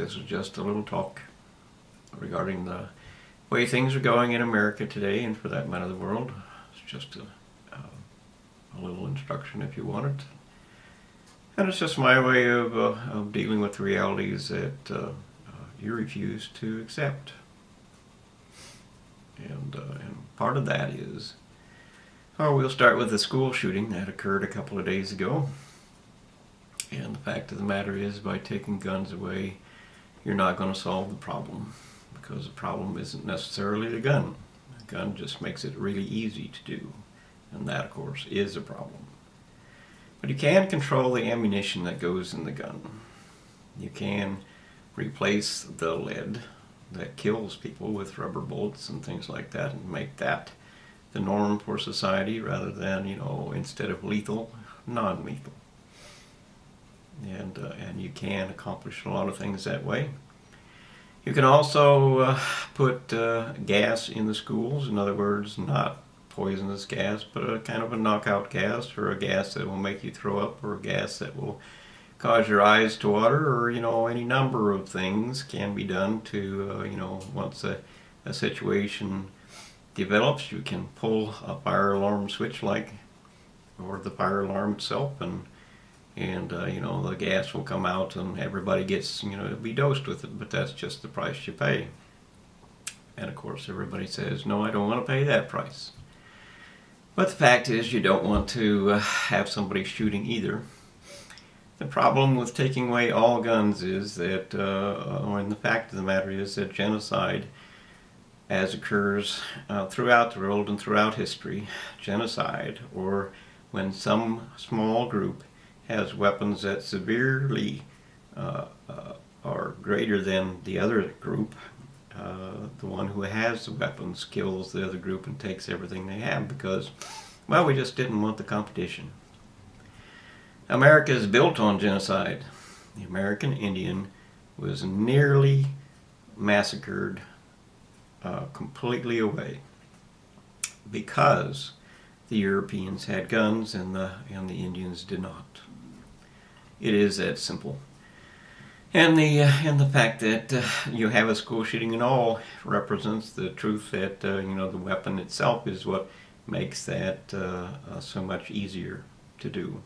This is just a little talk regarding the way things are going in America today, and for that matter the world. It's just a little instruction if you want it. And it's just my way of dealing with the realities that you refuse to accept. And part of that is, we'll start with the school shooting that occurred a couple of days ago. And the fact of the matter is, by taking guns away, you're not going to solve the problem, because the problem isn't necessarily the gun. The gun just makes it really easy to do, and that, of course, is a problem. But you can control the ammunition that goes in the gun. You can replace the lead that kills people with rubber bullets and things like that, and make that the norm for society, rather than, instead of lethal, non-lethal. And you can accomplish a lot of things that way. You can also put gas in the schools. In other words, not poisonous gas, but a kind of a knockout gas, or a gas that will make you throw up, or a gas that will cause your eyes to water, or any number of things can be done to once a situation develops, you can pull a fire alarm switch, or the fire alarm itself, and the gas will come out, and everybody gets to be dosed with it. But that's just the price you pay. And of course everybody says, no, I don't want to pay that price. But the fact is, you don't want to have somebody shooting either. The problem with taking away all guns is that, and the fact of the matter is that genocide, as occurs throughout the world and throughout history, genocide, or when some small group has weapons that severely are greater than the other group, the one who has the weapons kills the other group and takes everything they have, because, well, we just didn't want the competition. America is built on genocide. The American Indian was nearly massacred completely away because the Europeans had guns and the Indians did not. It is that simple. And the fact that you have a school shooting and all represents the truth that the weapon itself is what makes that so much easier to do.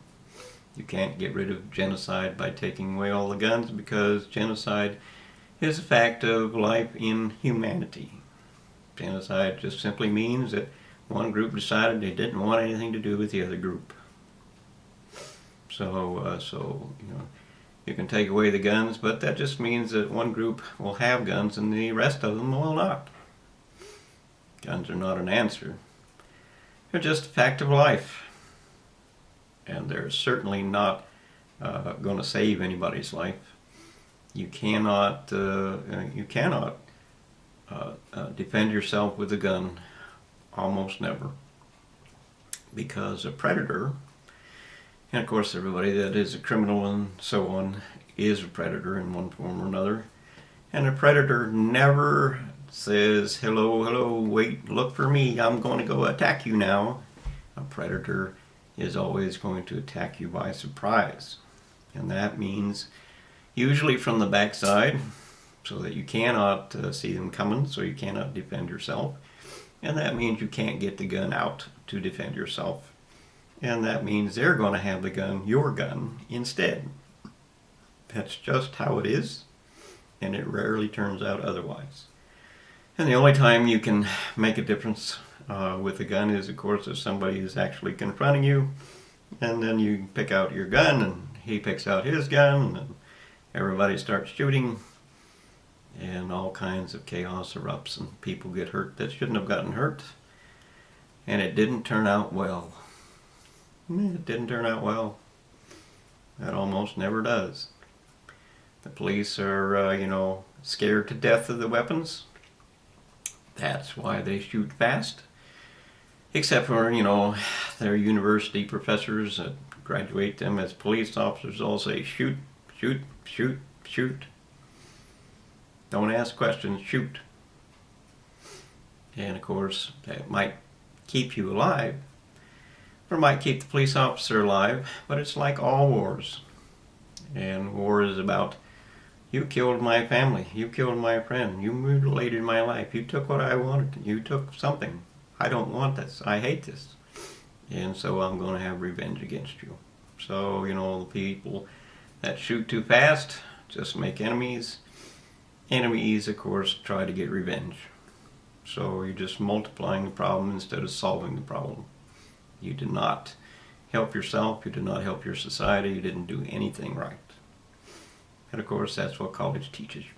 You can't get rid of genocide by taking away all the guns, because genocide is a fact of life in humanity. Genocide just simply means that one group decided they didn't want anything to do with the other group. So you can take away the guns, but that just means that one group will have guns and the rest of them will not. Guns are not an answer. They're just a fact of life. And they're certainly not going to save anybody's life. You cannot defend yourself with a gun, almost never, because a predator, and of course everybody that is a criminal and so on is a predator in one form or another, and a predator never says, hello, wait, look for me, I'm going to go attack you now. A predator is always going to attack you by surprise, and that means usually from the backside, so that you cannot see them coming, so you cannot defend yourself. And that means you can't get the gun out to defend yourself. And that means they're going to have the gun, your gun, instead. That's just how it is, and it rarely turns out otherwise. And the only time you can make a difference with a gun is, of course, if somebody is actually confronting you, and then you pick out your gun, and he picks out his gun, and then everybody starts shooting, and all kinds of chaos erupts, and people get hurt that shouldn't have gotten hurt. And it didn't turn out well. It didn't turn out well. That almost never does. The police are, scared to death of the weapons. That's why they shoot fast. Except for, their university professors that graduate them as police officers all say, shoot, shoot, shoot, shoot. Don't ask questions, shoot. And of course, that might keep you alive, or might keep the police officer alive, but it's like all wars. And war is about, You killed my family. You killed my friend. You mutilated my life. You took what I wanted. You took something. I don't want this. I hate this. And so I'm going to have revenge against you. So, the people that shoot too fast just make enemies. Enemies, of course, try to get revenge. So you're just multiplying the problem instead of solving the problem. You did not help yourself. You did not help your society. You didn't do anything right. And of course, that's what college teaches you,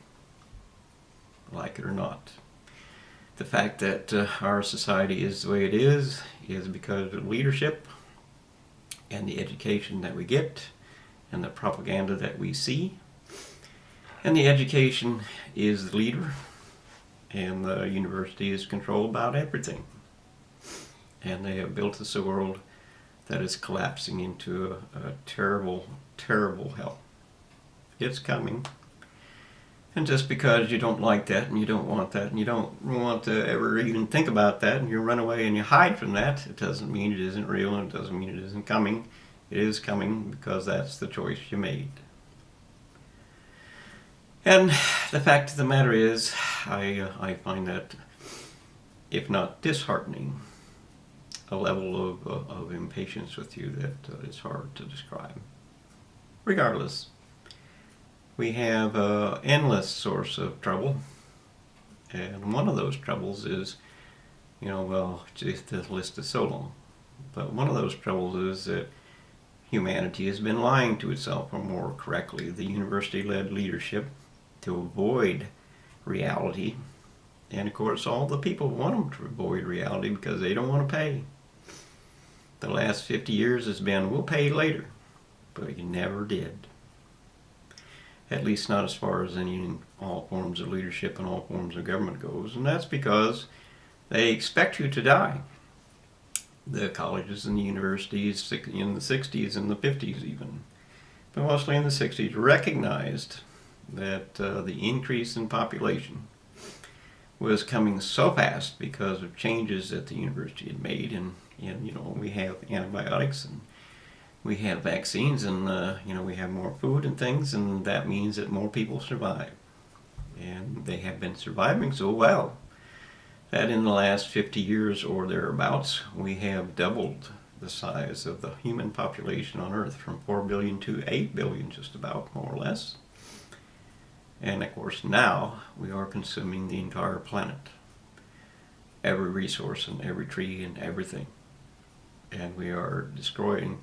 like it or not. The fact that our society is the way it is because of leadership and the education that we get and the propaganda that we see. And the education is the leader, and the university is controlled about everything. And they have built us a world that is collapsing into a terrible, terrible hell. It's coming. And just because you don't like that and you don't want that and you don't want to ever even think about that and you run away and you hide from that, it doesn't mean it isn't real and it doesn't mean it isn't coming. It is coming because that's the choice you made. And the fact of the matter is, I find that, if not disheartening, a level of impatience with you that is hard to describe. Regardless, we have an endless source of trouble, and one of those troubles is, just the list is so long, but one of those troubles is that humanity has been lying to itself, or more correctly, the university-led leadership, to avoid reality. And of course, all the people want them to avoid reality because they don't want to pay. The last 50 years has been, we'll pay later, but you never did. At least not as far as all forms of leadership and all forms of government goes, and that's because they expect you to die. The colleges and the universities in the 60s and the 50s even, but mostly in the 60s, recognized that the increase in population was coming so fast because of changes that the university had made, and we have antibiotics and we have vaccines, and we have more food and things, and that means that more people survive. And they have been surviving so well that in the last 50 years or thereabouts, we have doubled the size of the human population on Earth from 4 billion to 8 billion, just about, more or less. And of course now we are consuming the entire planet, every resource and every tree and everything. And we are destroying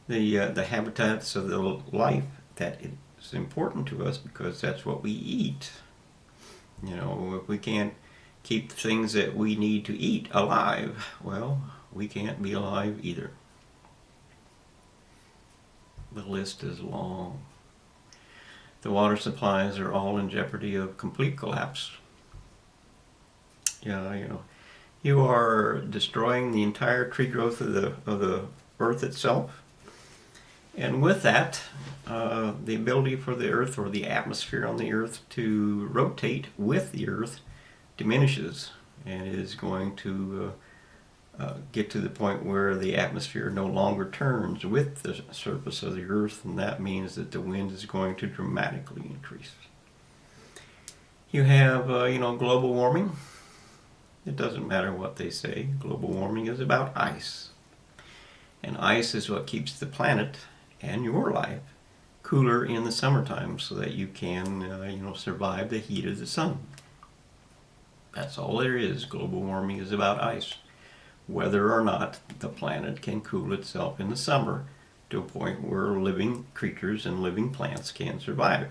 the habitats of the life that is important to us because that's what we eat. If we can't keep the things that we need to eat alive, well, we can't be alive either. The list is long. The water supplies are all in jeopardy of complete collapse. You are destroying the entire tree growth of the earth itself. And with that, the ability for the earth, or the atmosphere on the earth, to rotate with the earth diminishes, and is going to get to the point where the atmosphere no longer turns with the surface of the earth, and that means that the wind is going to dramatically increase. You have, global warming. It doesn't matter what they say. Global warming is about ice. And ice is what keeps the planet and your life cooler in the summertime so that you can, survive the heat of the sun. That's all there is. Global warming is about ice. Whether or not the planet can cool itself in the summer to a point where living creatures and living plants can survive.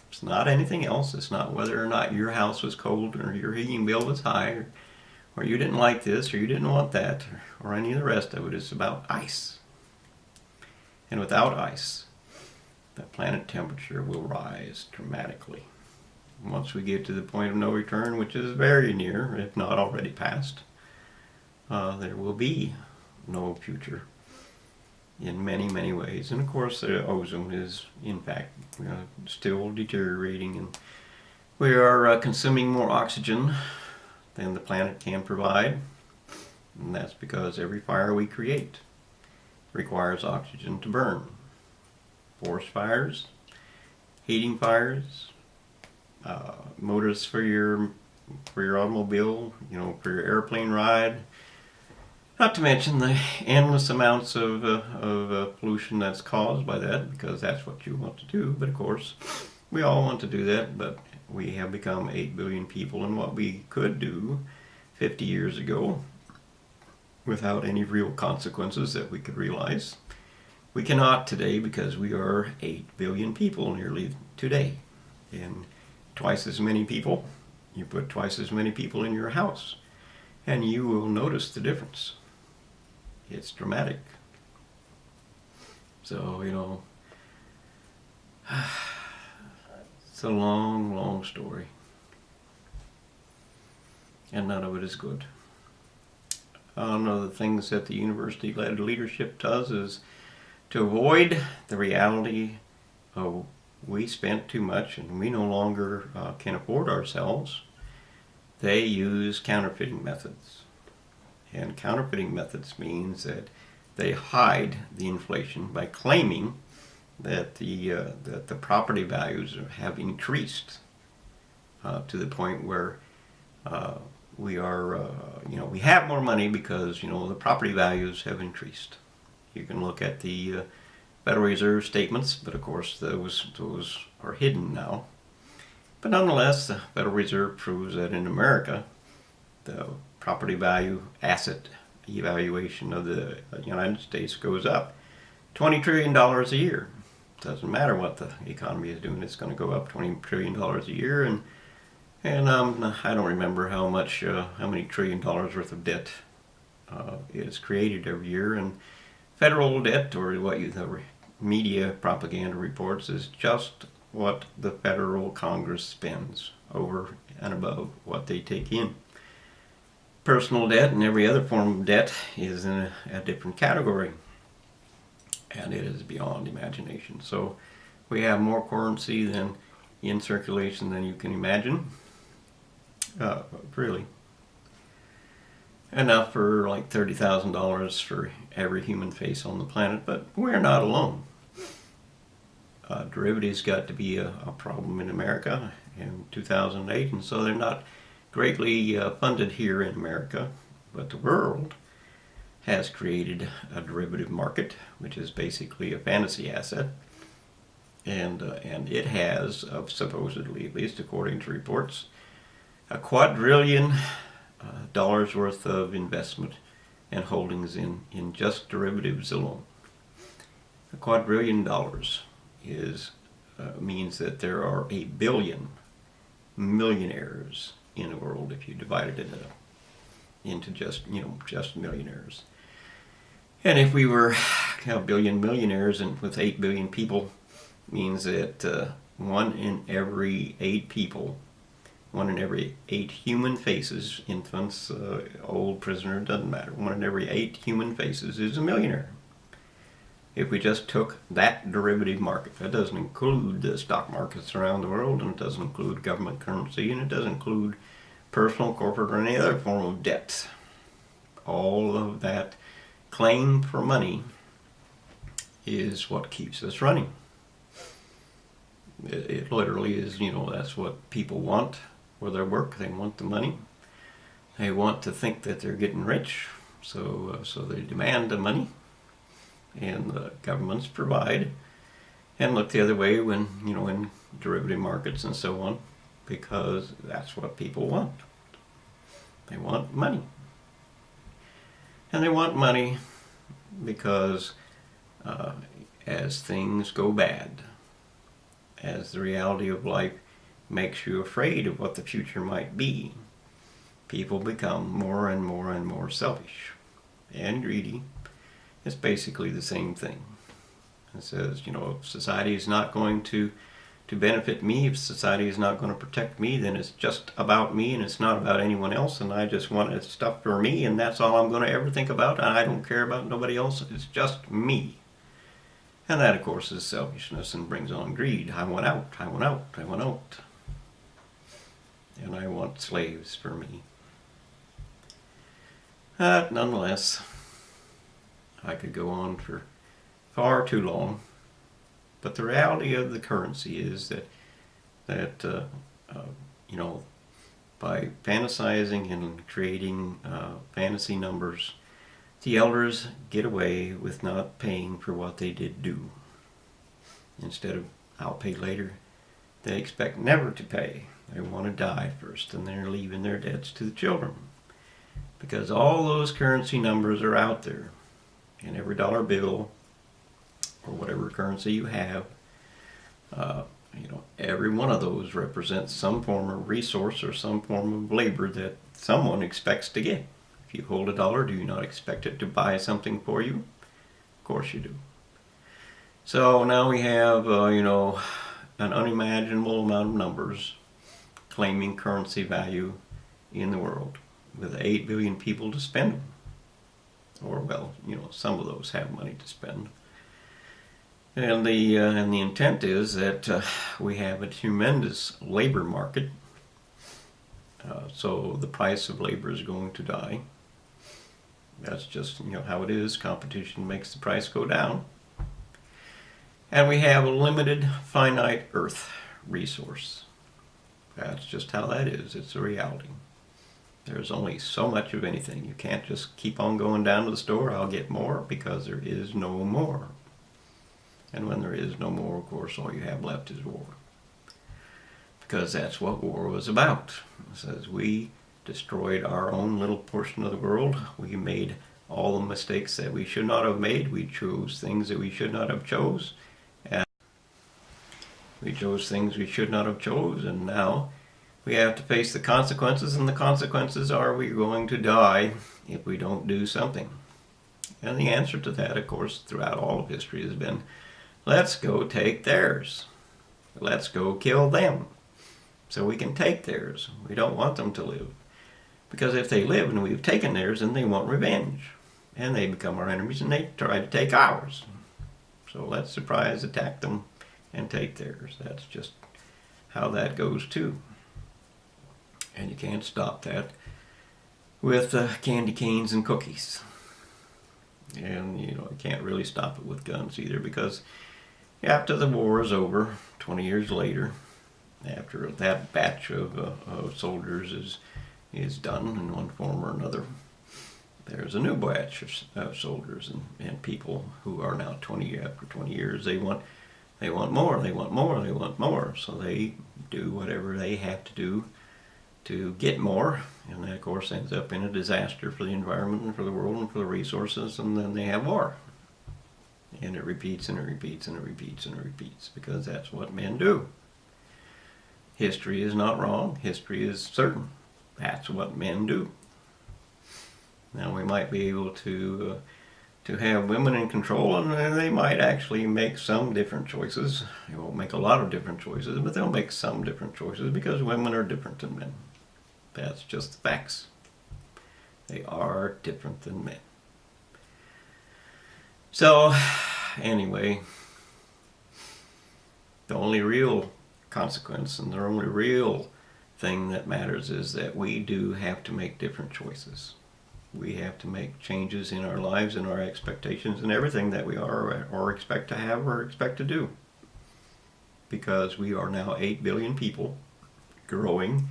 It's not anything else. It's not whether or not your house was cold or your heating bill was high, or you didn't like this or you didn't want that, or any of the rest of it. It's about ice. And without ice, the planet temperature will rise dramatically. Once we get to the point of no return, which is very near, if not already past, there will be no future in many, many ways. And of course, the ozone is, in fact, still deteriorating, and we are consuming more oxygen than the planet can provide. And that's because every fire we create requires oxygen to burn. Forest fires, heating fires, motors for your automobile, for your airplane ride. Not to mention the endless amounts of pollution that's caused by that, because that's what you want to do. But of course, we all want to do that, but we have become 8 billion people, and what we could do 50 years ago without any real consequences that we could realize, we cannot today, because we are 8 billion people nearly today. And twice as many people, you put twice as many people in your house, and you will notice the difference. It's dramatic. So, it's a long, long story. And none of it is good. One of the things that the university-led leadership does is to avoid the reality of we spent too much and we no longer can afford ourselves. They use counterfeiting methods. And counterfeiting methods means that they hide the inflation by claiming that the property values have increased to the point where we have more money because the property values have increased. You can look at the Federal Reserve statements, but of course those are hidden now. But nonetheless, the Federal Reserve proves that in America, the property value asset evaluation of the United States goes up $20 trillion a year. Doesn't matter what the economy is doing, it's going to go up $20 trillion a year. And I don't remember how many trillion dollars worth of debt is created every year. And federal debt, or what the media propaganda reports, is just what the federal Congress spends over and above what they take in. Personal debt and every other form of debt is in a different category, and it is beyond imagination. So we have more currency than in circulation than you can imagine. Really. Enough for like $30,000 for every human face on the planet, but we're not alone. Derivatives got to be a problem in America in 2008, and so they're not greatly funded here in America, but the world has created a derivative market, which is basically a fantasy asset, and it has, supposedly, at least according to reports, $2 quadrillion worth of investment and holdings in just derivatives alone. $2 quadrillion means that there are 1 billion millionaires in the world if you divided it into just millionaires. And if we were a billion millionaires and with 8 billion people, means that 1 in every 8 people, 1 in every 8 human faces, infants, old, prisoner, doesn't matter, 1 in every 8 human faces is a millionaire. If we just took that derivative market, that doesn't include the stock markets around the world, and it doesn't include government currency, and it doesn't include personal, corporate, or any other form of debt. All of that claim for money is what keeps us running. It literally is, that's what people want for their work. They want the money. They want to think that they're getting rich, so they demand the money. And the governments provide, and look the other way when, in derivative markets and so on, because that's what people want. They want money. And they want money because as things go bad, as the reality of life makes you afraid of what the future might be, people become more and more and more selfish and greedy. It's basically the same thing. It says, if society is not going to benefit me, if society is not going to protect me, then it's just about me and it's not about anyone else, and I just want stuff for me, and that's all I'm going to ever think about, and I don't care about nobody else, it's just me. And that, of course, is selfishness and brings on greed. I want out, I want out, I want out. And I want slaves for me. Nonetheless, I could go on for far too long, But the reality of the currency is that you know, by fantasizing and creating fantasy numbers, the elders get away with not paying for what they did do. Instead of I'll pay later, they expect never to pay. They want to die first, and they're leaving their debts to the children. Because all those currency numbers are out there. In every dollar bill, or whatever currency you have, every one of those represents some form of resource or some form of labor that someone expects to get. If you hold a dollar, do you not expect it to buy something for you? Of course you do. So now we have, an unimaginable amount of numbers claiming currency value in the world, with 8 billion people to spend them. Or, some of those have money to spend. And the intent is that we have a tremendous labor market. So the price of labor is going to die. That's just how it is. Competition makes the price go down. And we have a limited, finite earth resource. That's just how that is. It's a reality. There's only so much of anything. You can't just keep on going down to the store, I'll get more, because there is no more. And when there is no more, of course, all you have left is war. Because that's what war was about. It says we destroyed our own little portion of the world. We made all the mistakes that we should not have made. We chose things that we should not have chose. And we chose things we should not have chose, and now we have to face the consequences, and the consequences are we're going to die if we don't do something. And the answer to that, of course, throughout all of history has been, let's go take theirs. Let's go kill them so we can take theirs. We don't want them to live. Because if they live and we've taken theirs, then they want revenge. And they become our enemies and they try to take ours. So let's surprise attack them and take theirs. That's just how that goes too. And you can't stop that with candy canes and cookies. And you can't really stop it with guns either, because after the war is over, 20 years later, after that batch of soldiers is done in one form or another, there's a new batch of soldiers and people who are now after 20 years, they want more, they want more, they want more. So they do whatever they have to do to get more, and that of course ends up in a disaster for the environment and for the world and for the resources, and then they have war. And it repeats and it repeats and it repeats and it repeats, because that's what men do. History is not wrong, history is certain. That's what men do. Now we might be able to have women in control, and they might actually make some different choices. They won't make a lot of different choices, but they'll make some different choices, because women are different than men. That's just the facts. They are different than men. So, anyway, the only real consequence and the only real thing that matters is that we do have to make different choices. We have to make changes in our lives and our expectations and everything that we are or expect to have or expect to do. Because we are now 8 billion people, growing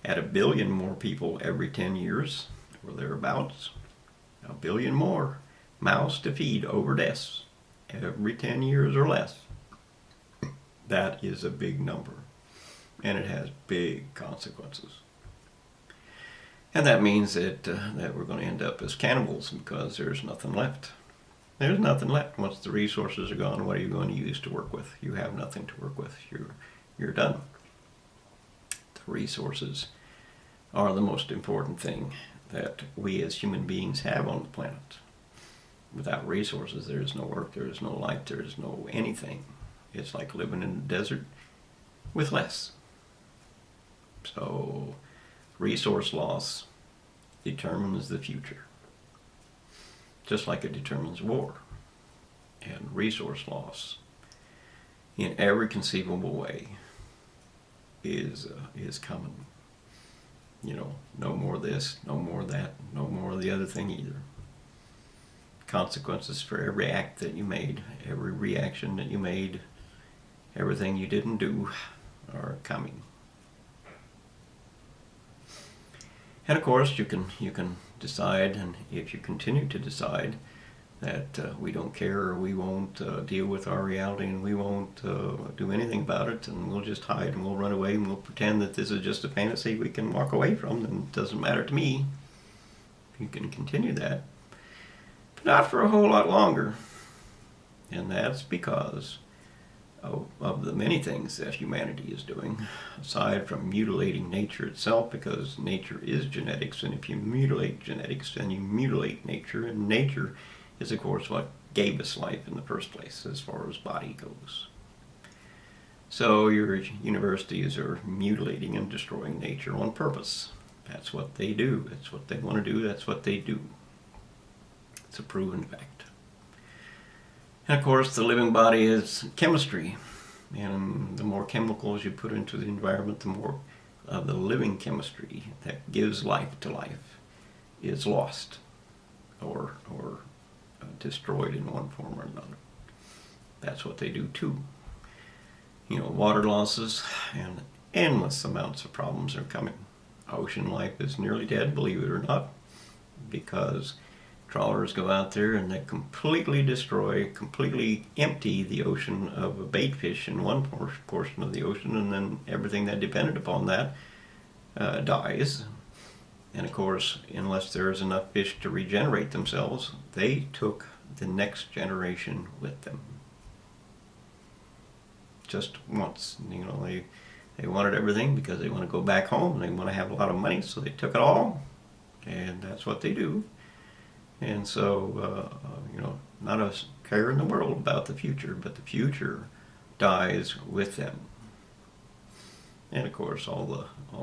at 1 billion more people every 10 years, or thereabouts. 1 billion more mouths to feed over deaths every 10 years or less. That is a big number, and it has big consequences. And that means that we're going to end up as cannibals, because there's nothing left. There's nothing left. Once the resources are gone, what are you going to use to work with? You have nothing to work with. You're done. The resources are the most important thing that we as human beings have on the planet. Without resources, there is no work, there is no life, there is no anything. It's like living in the desert with less. So resource loss determines the future, just like it determines war. And resource loss in every conceivable way is coming. No more this, no more that, no more the other thing either. Consequences for every act that you made, every reaction that you made, everything you didn't do are coming. And of course, you can decide, and if you continue to decide that we don't care, or we won't deal with our reality, and we won't do anything about it, and we'll just hide and we'll run away and we'll pretend that this is just a fantasy we can walk away from, and it doesn't matter to me. You can continue that, but not for a whole lot longer. And that's because of the many things that humanity is doing, aside from mutilating nature itself, because nature is genetics, and if you mutilate genetics, then you mutilate nature, and nature is, of course, what gave us life in the first place, as far as body goes. So your universities are mutilating and destroying nature on purpose. That's what they do. That's what they want to do. That's what they do. It's a proven fact. And of course, the living body is chemistry. And the more chemicals you put into the environment, the more of the living chemistry that gives life to life is lost or destroyed in one form or another. That's what they do too. Water losses and endless amounts of problems are coming. Ocean life is nearly dead, believe it or not, because trawlers go out there and they completely destroy, completely empty the ocean of a bait fish in one portion of the ocean, and then everything that depended upon that dies. And of course, unless there's enough fish to regenerate themselves, they took the next generation with them. Just once. They wanted everything because they want to go back home and they want to have a lot of money, so they took it all, and that's what they do. And so, not a care in the world about the future, but the future dies with them. And of course, all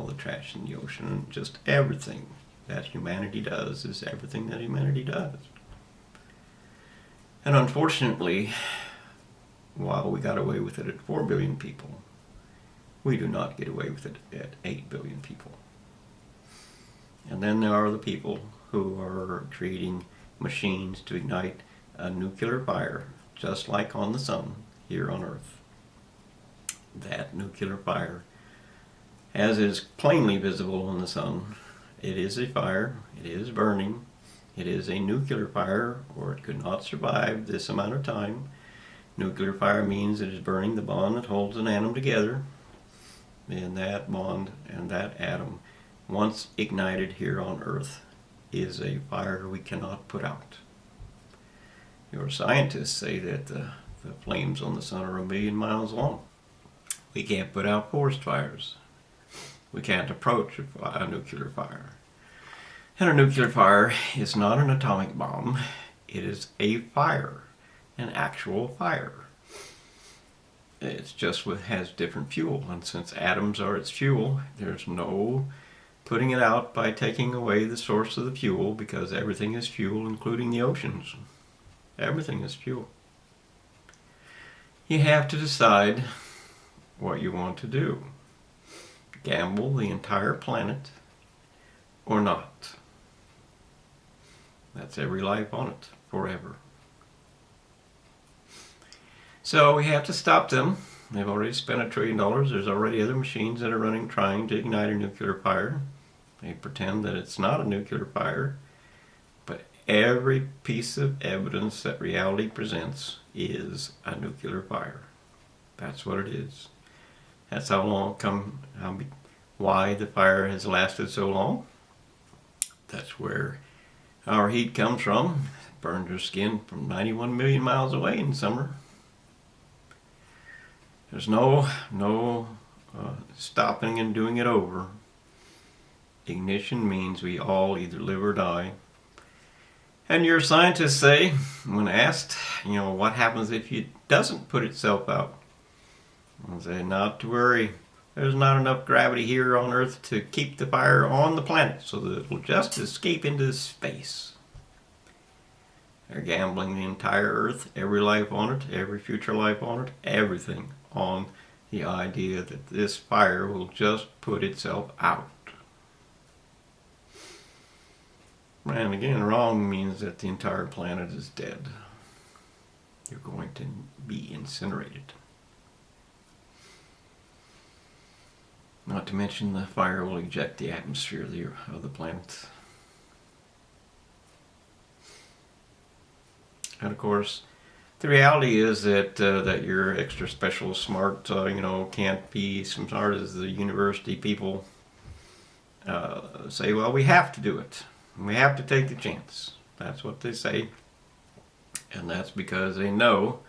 the trash in the ocean, and just everything that humanity does is everything that humanity does. And unfortunately, while we got away with it at 4 billion people, we do not get away with it at 8 billion people. And then there are the people who are creating machines to ignite a nuclear fire, just like on the sun here on Earth. That nuclear fire, as is plainly visible on the sun, it is a fire, it is burning, it is a nuclear fire, or it could not survive this amount of time. Nuclear fire means it is burning the bond that holds an atom together, and that bond and that atom, once ignited here on Earth, is a fire we cannot put out. Your scientists say that the flames on the sun are 1 million miles long. We can't put out forest fires. We can't approach a nuclear fire. And a nuclear fire is not an atomic bomb. It is a fire, an actual fire. It's just has different fuel, and since atoms are its fuel, there's no putting it out by taking away the source of the fuel, because everything is fuel, including the oceans. Everything is fuel. You have to decide what you want to do. Gamble the entire planet or not. That's every life on it, forever. So we have to stop them. They've already spent $1 trillion. There's already other machines that are running trying to ignite a nuclear fire. They pretend that it's not a nuclear fire, but every piece of evidence that reality presents is a nuclear fire. That's what it is. That's why the fire has lasted so long. That's where our heat comes from. It burns your skin from 91 million miles away in summer. There's no stopping and doing it over. Ignition means we all either live or die. And your scientists say, when asked, what happens if it doesn't put itself out? They say, not to worry. There's not enough gravity here on Earth to keep the fire on the planet, so that it will just escape into space. They're gambling the entire Earth, every life on it, every future life on it, everything on the idea that this fire will just put itself out. And again, wrong means that the entire planet is dead. You're going to be incinerated. Not to mention the fire will eject the atmosphere of the planet. And of course, the reality is that that you're extra special, smart, can't be as smart as the university people say, well, we have to do it. We have to take the chance. That's what they say. And that's because they know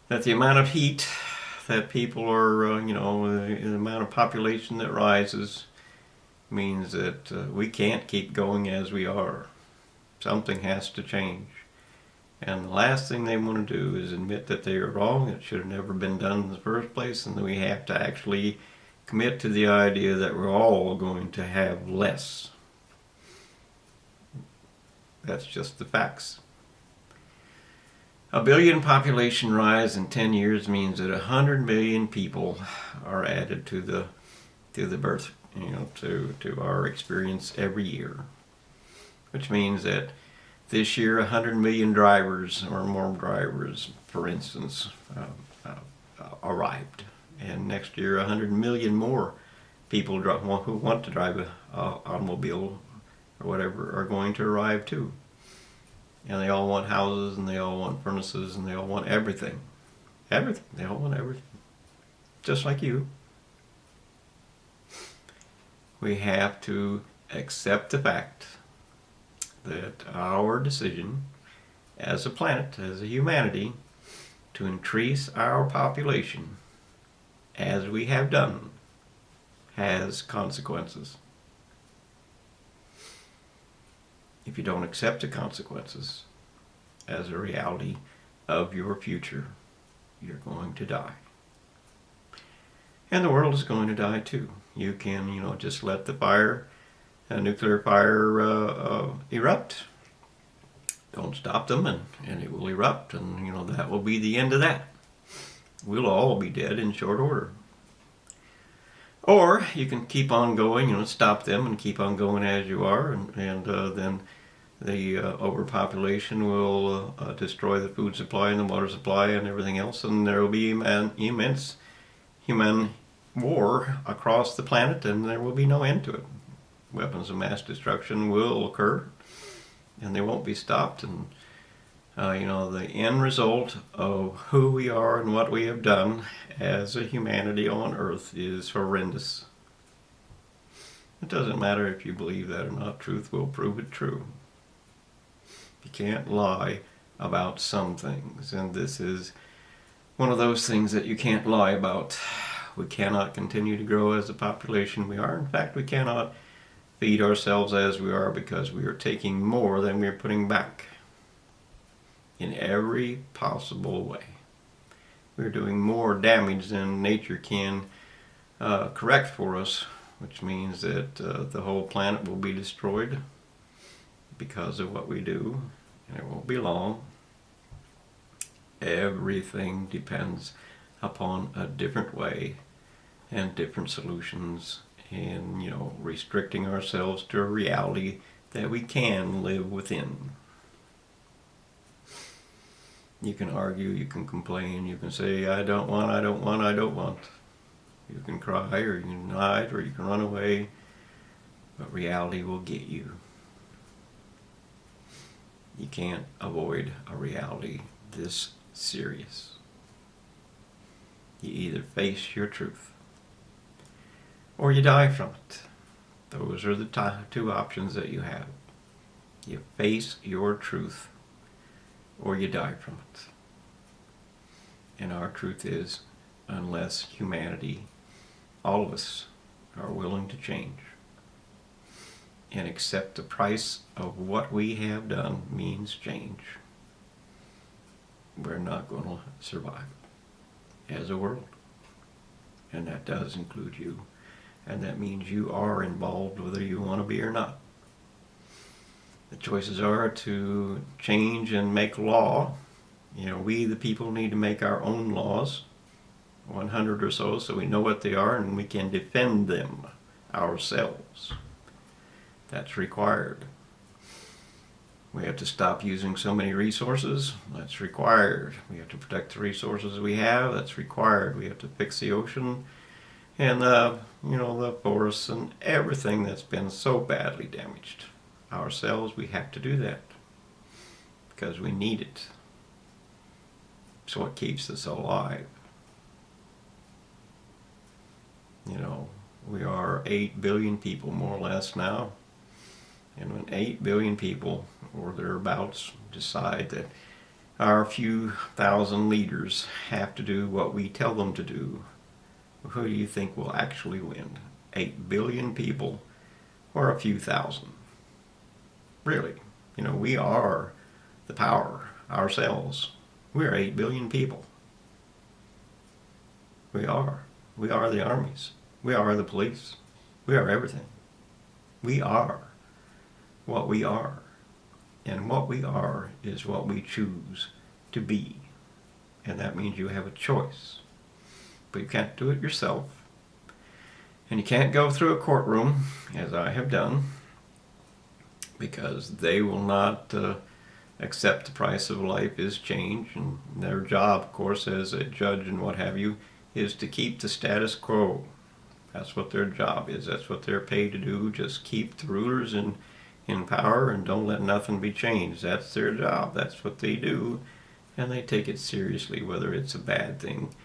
that the amount of heat that people are, the amount of population that rises means that we can't keep going as we are. Something has to change. And the last thing they want to do is admit that they are wrong. It should have never been done in the first place, and that we have to actually commit to the idea that we're all going to have less. That's just the facts. A billion population rise in 10 years means that 100 million people are added to the birth, to our experience every year. Which means that this year 100 million drivers or more drivers, for instance, arrived. And next year 100 million more people who want to drive an automobile or whatever are going to arrive too. And they all want houses, and they all want furnaces, and they all want everything. Everything. They all want everything. Just like you. We have to accept the fact that our decision as a planet, as a humanity, to increase our population as we have done, has consequences. If you don't accept the consequences as a reality of your future, you're going to die. And the world is going to die too. You can, just let the nuclear fire erupt. Don't stop them, and it will erupt, and that will be the end of that. We'll all be dead in short order. Or you can keep on going, stop them and keep on going as you are, and then the overpopulation will destroy the food supply and the water supply and everything else, and there will be an immense human war across the planet, and there will be no end to it. Weapons of mass destruction will occur, and they won't be stopped, and the end result of who we are and what we have done as a humanity on Earth is horrendous. It doesn't matter if you believe that or not. Truth will prove it true. You can't lie about some things, and this is one of those things that you can't lie about. We cannot continue to grow as a population we are. In fact, we cannot feed ourselves as we are, because we are taking more than we are putting back in every possible way. We're doing more damage than nature can correct for us, which means that the whole planet will be destroyed because of what we do, and it won't be long. Everything depends upon a different way and different solutions, and restricting ourselves to a reality that we can live within. You can argue, you can complain, you can say, I don't want. You can cry, or you can hide, or you can run away, but reality will get you. You can't avoid a reality this serious. You either face your truth, or you die from it. Those are the two options that you have. You face your truth, or you die from it. And our truth is, unless humanity, all of us, are willing to change and accept the price of what we have done means change, we're not going to survive as a world. And that does include you. And that means you are involved whether you want to be or not. The choices are to change and make law. We the people need to make our own laws, 100 or so we know what they are and we can defend them ourselves. That's required. We have to stop using so many resources. That's required. We have to protect the resources we have. That's required. We have to fix the ocean. And the forests and everything that's been so badly damaged. Ourselves, we have to do that because we need it. So it keeps us alive. We are 8 billion people more or less now. And when 8 billion people or thereabouts decide that our few thousand leaders have to do what we tell them to do, who do you think will actually win? 8 billion people or a few thousand? Really, we are the power ourselves. We are 8 billion people. We are. We are the armies. We are the police. We are everything. We are what we are. And what we are is what we choose to be. And that means you have a choice. But you can't do it yourself. And you can't go through a courtroom, as I have done, because they will not accept the price of life is change. And their job, of course, as a judge and what have you, is to keep the status quo. That's what their job is. That's what they're paid to do. Just keep the rulers in power and don't let nothing be changed. That's their job. That's what they do. And they take it seriously, whether it's a bad thing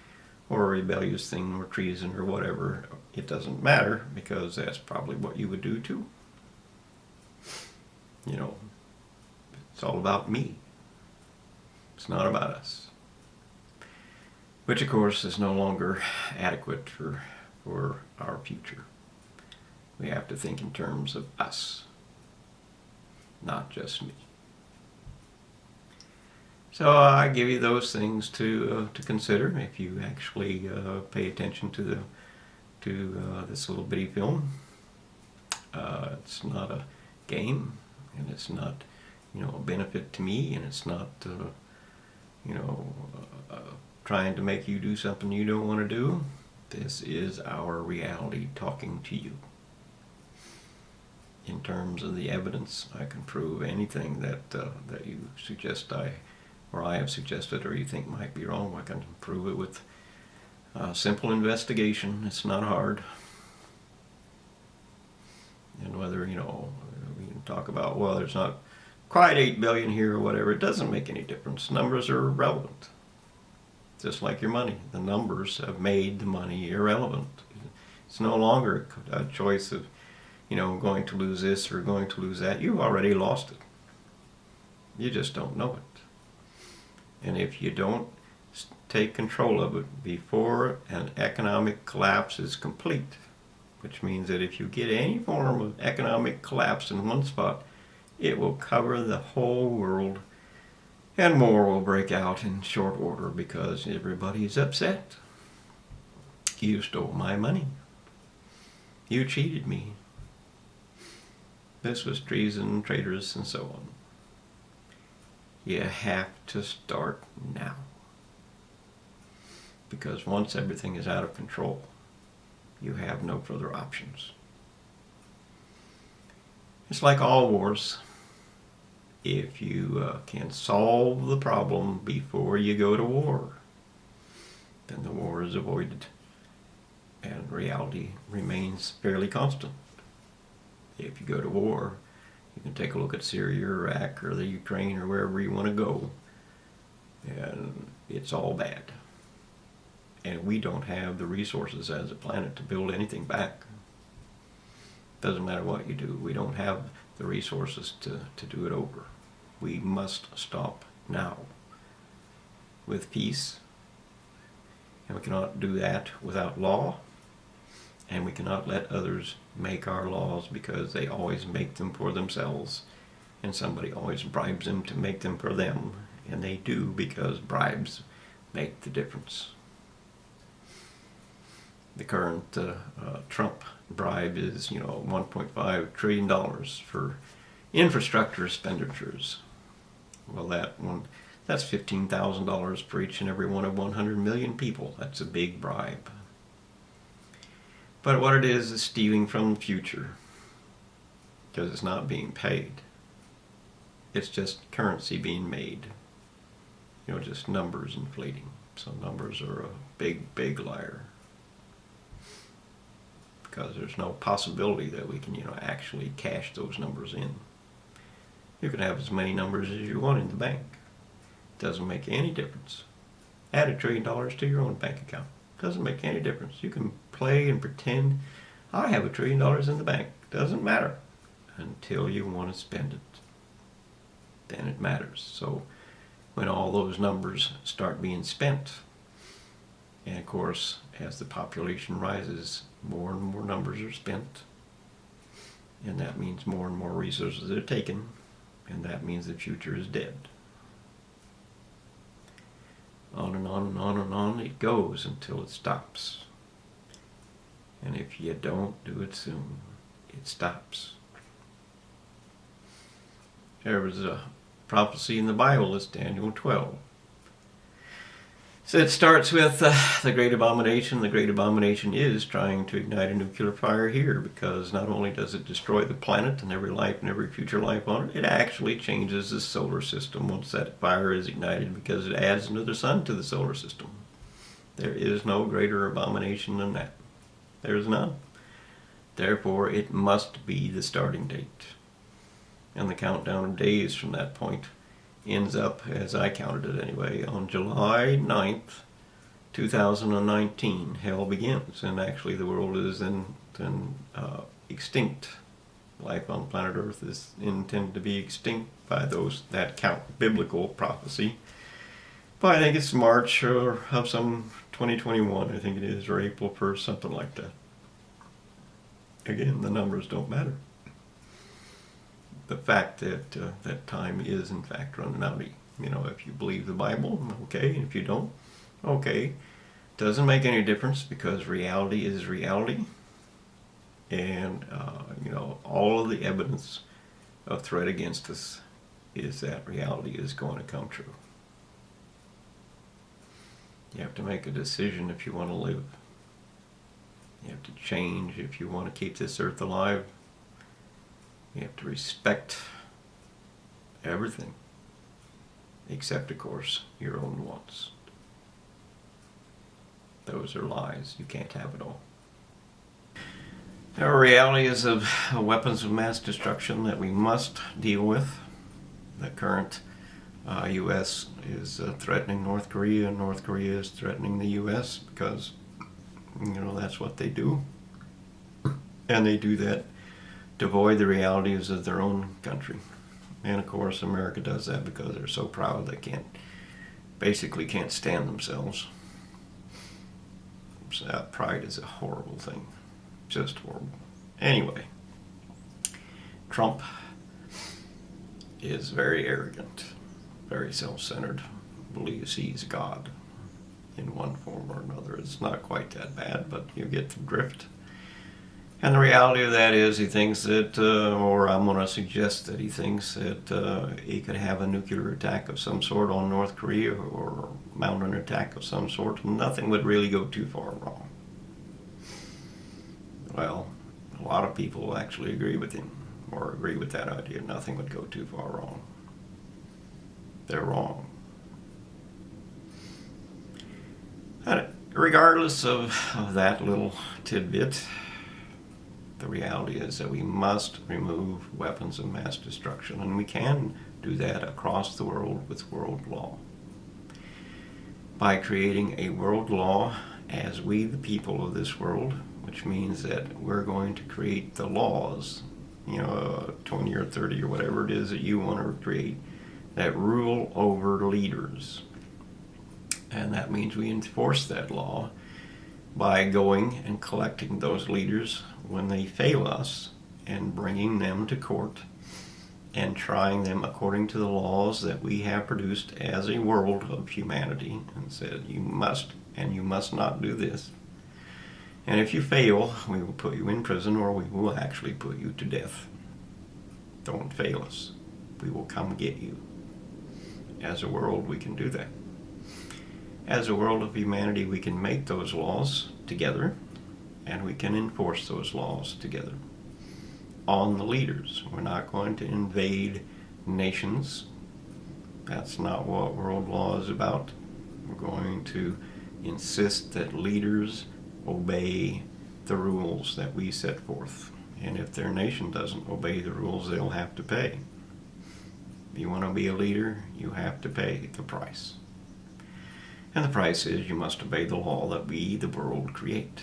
or a rebellious thing or treason or whatever. It doesn't matter, because that's probably what you would do too. It's all about me. It's not about us. Which, of course, is no longer adequate for our future. We have to think in terms of us, not just me. So I give you those things to consider if you actually pay attention to this little bitty film. It's not a game, and it's not a benefit to me, and it's not trying to make you do something you don't want to do. This is our reality talking to you. In terms of the evidence, I can prove anything that you suggest I have suggested or you think might be wrong. I can prove it with simple investigation. It's not hard. And whether, we can talk about, well, there's not quite 8 billion here or whatever, it doesn't make any difference. Numbers are irrelevant. Just like your money. The numbers have made the money irrelevant. It's no longer a choice of, going to lose this or going to lose that. You've already lost it. You just don't know it. And if you don't take control of it before an economic collapse is complete, which means that if you get any form of economic collapse in one spot, it will cover the whole world. And more will break out in short order because everybody's upset. You stole my money. You cheated me. This was treason, traitors, and so on. You have to start now. Because once everything is out of control, you have no further options. It's like all wars. If you can solve the problem before you go to war, then the war is avoided and reality remains fairly constant. If you go to war, you can take a look at Syria or Iraq or the Ukraine or wherever you want to go, and it's all bad. And we don't have the resources as a planet to build anything back. Doesn't matter what you do, we don't have the resources to do it over. We must stop now with peace. And we cannot do that without law. And we cannot let others make our laws because they always make them for themselves. And somebody always bribes them to make them for them. And they do, because bribes make the difference. The current Trump bribe is, $1.5 trillion for infrastructure expenditures. Well, that's $15,000 for each and every one of 100 million people. That's a big bribe. But what it is stealing from the future, because it's not being paid. It's just currency being made. Just numbers inflating. So numbers are a big, big liar. because there's no possibility that we can, actually cash those numbers in. You can have as many numbers as you want in the bank. Doesn't make any difference. Add $1 trillion to your own bank account. Doesn't make any difference. You can play and pretend, I have $1 trillion in the bank. Doesn't matter until you want to spend it. Then it matters. So when all those numbers start being spent, and of course, as the population rises, more and more numbers are spent, and that means more and more resources are taken, and that means the future is dead. On and on and on and on it goes until it stops. And if you don't do it soon, it stops. There was a prophecy in the Bible, it's Daniel 12. So it starts with the great abomination. The great abomination is trying to ignite a nuclear fire here, because not only does it destroy the planet and every life and every future life on it, it actually changes the solar system once that fire is ignited, because it adds another sun to the solar system. There is no greater abomination than that. There is none. Therefore, it must be the starting date. And the countdown of days from that point ends up, as I counted it anyway, on July 9th, 2019. Hell begins, and actually the world is then extinct. Life on planet Earth is intended to be extinct by those that count biblical prophecy. But I think it's March of some 2021, I think it is, or April 1st, something like that. Again, the numbers don't matter. The fact that that time is in fact running out. If you believe the Bible, okay. If you don't, okay. Doesn't make any difference, because reality is reality. And, all of the evidence of threat against us is that reality is going to come true. You have to make a decision if you want to live. You have to change if you want to keep this earth alive. You have to respect everything, except, of course, your own wants. Those are lies. You can't have it all. There are realities of weapons of mass destruction that we must deal with. The current U.S. is threatening North Korea, and North Korea is threatening the U.S. because, that's what they do. And they do that to avoid the realities of their own country. And of course, America does that because they're so proud they basically can't stand themselves. So pride is a horrible thing. Just horrible. Anyway, Trump is very arrogant, very self-centered, believes he's God in one form or another. It's not quite that bad, but you get the drift. And the reality of that is he thinks that, or I'm going to suggest that he thinks that he could have a nuclear attack of some sort on North Korea, or mount an attack of some sort, and nothing would really go too far wrong. Well, a lot of people actually agree with him, or agree with that idea. Nothing would go too far wrong. They're wrong. And regardless of that little tidbit, the reality is that we must remove weapons of mass destruction, and we can do that across the world with world law. By creating a world law as we, the people of this world, which means that we're going to create the laws, 20 or 30 or whatever it is that you want to create, that rule over leaders. And that means we enforce that law by going and collecting those leaders when they fail us, and bringing them to court and trying them according to the laws that we have produced as a world of humanity, and said you must and you must not do this. And if you fail, we will put you in prison, or we will actually put you to death. Don't fail us. We will come get you. As a world, we can do that. As a world of humanity, we can make those laws together, and we can enforce those laws together on the leaders. We're not going to invade nations. That's not what world law is about. We're going to insist that leaders obey the rules that we set forth. And if their nation doesn't obey the rules, they'll have to pay. If you want to be a leader, you have to pay the price. And the price is you must obey the law that we, the world, create.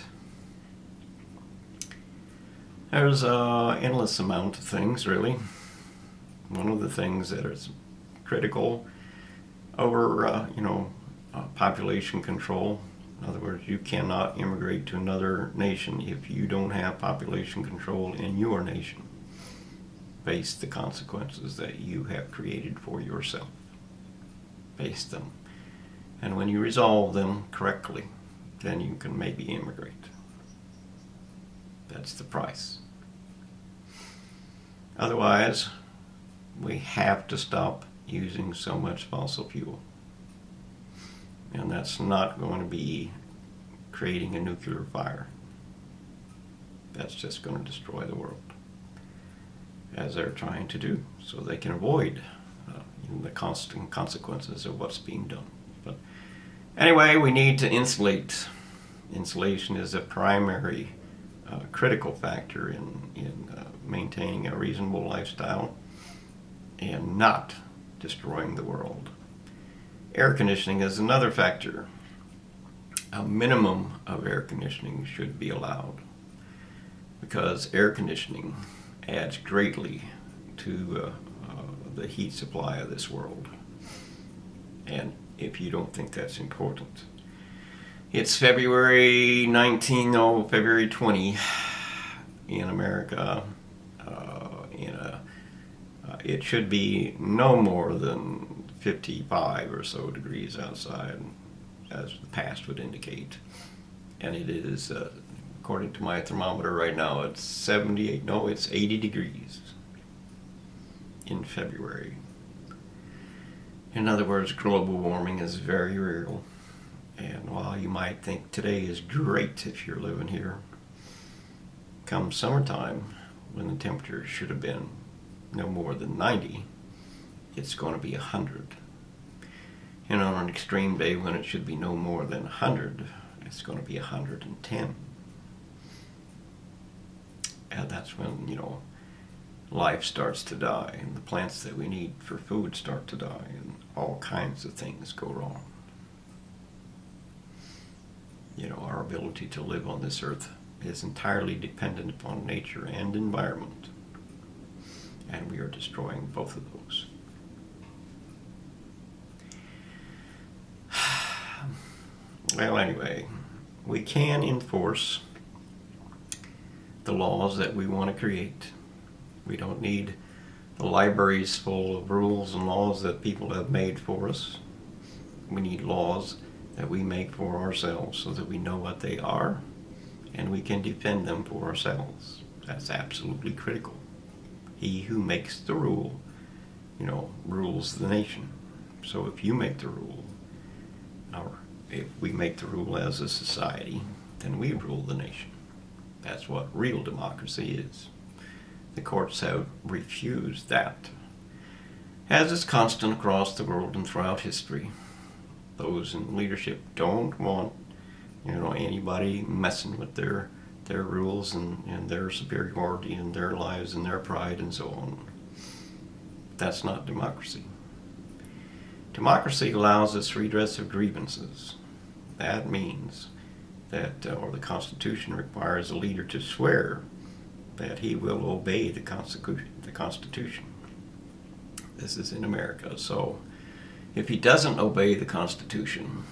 There's an endless amount of things, really. One of the things that is critical over, population control. In other words, you cannot immigrate to another nation if you don't have population control in your nation. Face the consequences that you have created for yourself. Face them. And when you resolve them correctly, then you can maybe immigrate. That's the price. Otherwise, we have to stop using so much fossil fuel. And that's not going to be creating a nuclear fire. That's just going to destroy the world, as they're trying to do, so they can avoid the constant consequences of what's being done. But anyway, we need to insulate. Insulation is a primary critical factor in maintaining a reasonable lifestyle and not destroying the world. Air conditioning is another factor. A minimum of air conditioning should be allowed, because air conditioning adds greatly to the heat supply of this world. And if you don't think that's important, it's February 20 in America. It should be no more than 55 or so degrees outside, as the past would indicate. And it is, according to my thermometer right now, it's 80 degrees in February. In other words, global warming is very real. And while you might think today is great if you're living here, come summertime, when the temperature should have been no more than 90, it's going to be 100. And on an extreme day when it should be no more than 100, it's going to be 110. And that's when, life starts to die, and the plants that we need for food start to die, and all kinds of things go wrong. Our ability to live on this earth is entirely dependent upon nature and environment, and we are destroying both of those. Well, anyway, we can enforce the laws that we want to create. We don't need the libraries full of rules and laws that people have made for us. We need laws that we make for ourselves so that we know what they are and we can defend them for ourselves. That's absolutely critical. He who makes the rule, rules the nation. So if you make the rule, or if we make the rule as a society, then we rule the nation. That's what real democracy is. The courts have refused that, as is constant across the world and throughout history. Those in leadership don't want, anybody messing with their rules and their superiority and their lives and their pride and so on. That's not democracy. Democracy allows us redress of grievances. That means that, or the Constitution requires a leader to swear that he will obey the Constitution. This is in America. So if he doesn't obey the Constitution,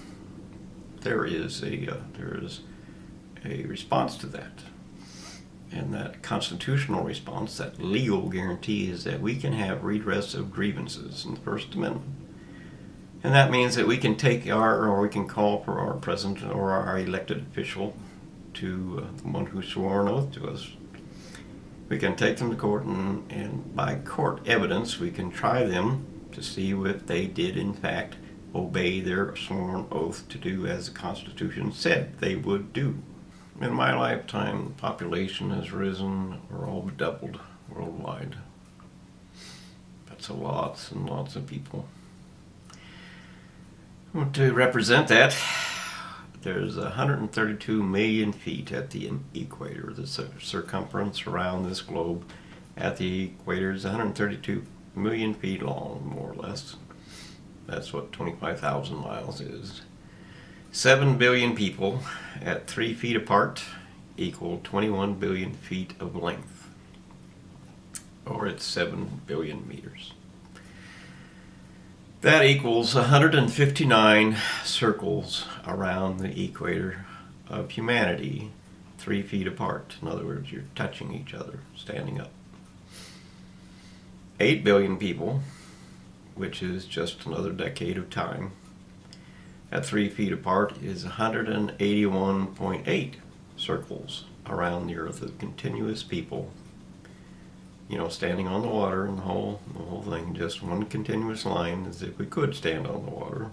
there is a response to that. And that constitutional response, that legal guarantee, is that we can have redress of grievances in the First Amendment. And that means that we can we can call for our president or our elected official, to the one who swore an oath to us. We can take them to court, and by court evidence we can try them to see if they did in fact obey their sworn oath to do as the Constitution said they would do. In my lifetime, the population has risen or all but doubled worldwide. That's lots and lots of people. To represent that, there's 132 million feet at the equator. The circumference around this globe at the equator is 132 million feet long, more or less. That's what 25,000 miles is. 7 billion people at 3 feet apart equal 21 billion feet of length, or it's 7 billion meters. That equals 159 circles around the equator of humanity, 3 feet apart. In other words, you're touching each other, standing up. 8 billion people, which is just another decade of time, at 3 feet apart is 181.8 circles around the earth of continuous people, standing on the water, and the whole thing, just one continuous line. As if we could stand on the water,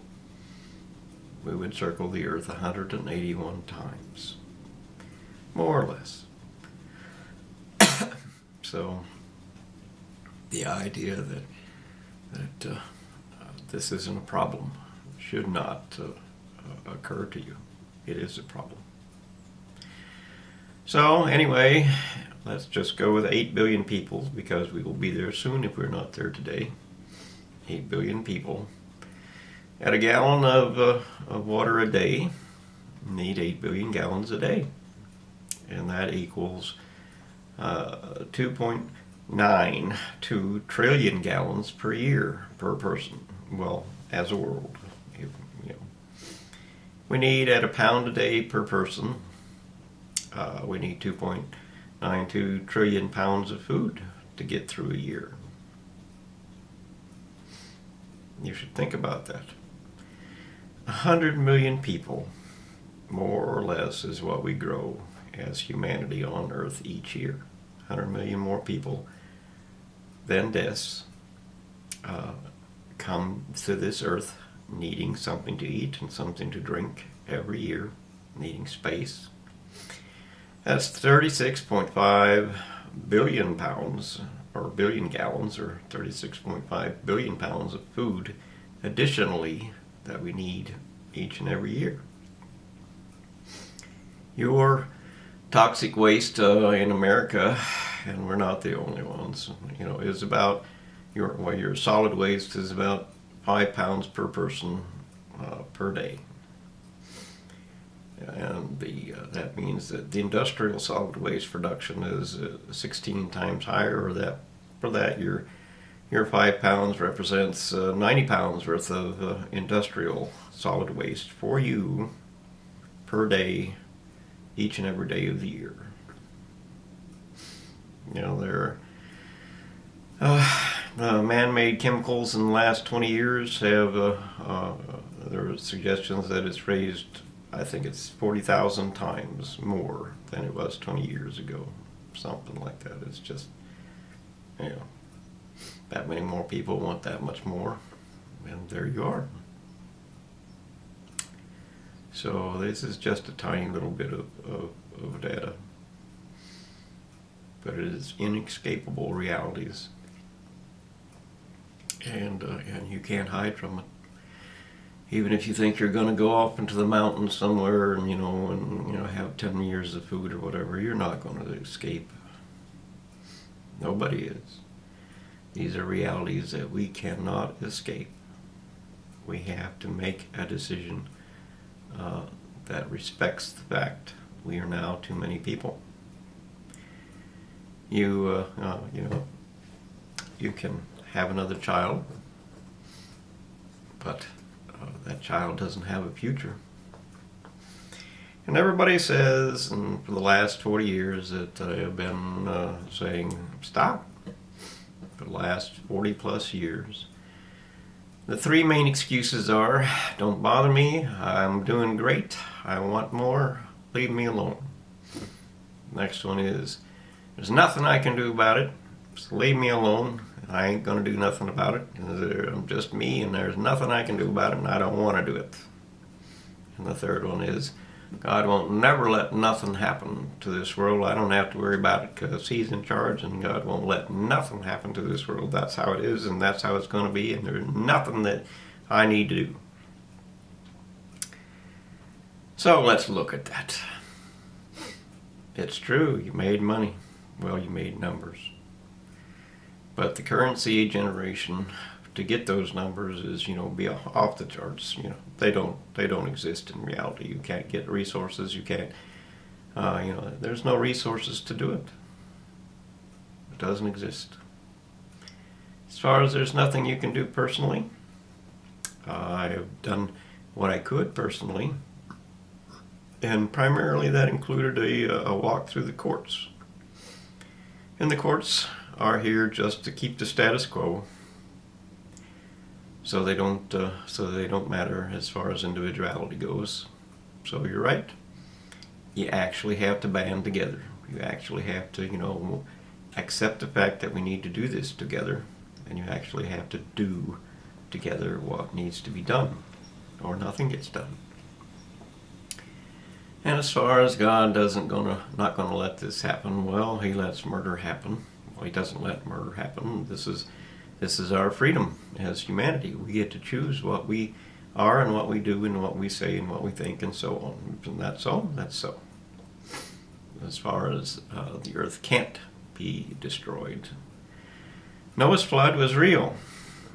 we would circle the earth 181 times, more or less. So the idea that this isn't a problem should not occur to you. It is a problem. So anyway, let's just go with 8 billion people, because we will be there soon if we're not there today. 8 billion people at a gallon of water a day need 8 billion gallons a day, and that equals 2.92 trillion gallons per year per person. Well, as a world, we need at a pound a day per person. We need 2.92 trillion pounds of food to get through a year. You should think about that. 100 million people, more or less, is what we grow as humanity on Earth each year. 100 million more people than deaths come to this Earth needing something to eat and something to drink every year, needing space. That's 36.5 billion pounds, or billion gallons, or 36.5 billion pounds of food additionally that we need each and every year. Your toxic waste in America, and we're not the only ones, is about, your solid waste is about 5 pounds per person per day. And that means that the industrial solid waste production is 16 times higher, or for that your 5 pounds represents 90 pounds worth of industrial solid waste for you per day, each and every day of the year. There are man-made chemicals in the last 20 years have there are suggestions that it's raised, I think it's 40,000 times more than it was 20 years ago, something like that. It's just, that many more people want that much more, and there you are. So this is just a tiny little bit of data, but it is inescapable realities, and you can't hide from it. Even if you think you're going to go off into the mountains somewhere and have 10 years of food or whatever, you're not going to escape. Nobody is. These are realities that we cannot escape. We have to make a decision that respects the fact we are now too many people. You can have another child, but that child doesn't have a future. And everybody says, and for the last 40 years that I have been saying, stop. For the last 40 plus years. The 3 main excuses are, don't bother me, I'm doing great, I want more, leave me alone. Next one is, there's nothing I can do about it, so leave me alone. I ain't going to do nothing about it. I'm just me, and there's nothing I can do about it, and I don't want to do it. And the third one is, God won't never let nothing happen to this world. I don't have to worry about it because He's in charge, and God won't let nothing happen to this world. That's how it is, and that's how it's going to be, and there's nothing that I need to do. So let's look at that. It's true, you made money. Well, you made numbers. But the currency generation to get those numbers is, be off the charts. They don't exist in reality. You can't get resources. You can't, there's no resources to do it. It doesn't exist. As far as there's nothing you can do personally, I have done what I could personally, and primarily that included a walk through the courts. And the courts are here just to keep the status quo, so they don't matter as far as individuality goes. So you're right. You actually have to band together. You actually have to, accept the fact that we need to do this together, and you actually have to do together what needs to be done, or nothing gets done. And as far as God not gonna let this happen, well, He lets murder happen. Well, He doesn't let murder happen. This is our freedom as humanity. We get to choose what we are and what we do and what we say and what we think and so on. And that's so. That's so. As far as the earth can't be destroyed. Noah's flood was real,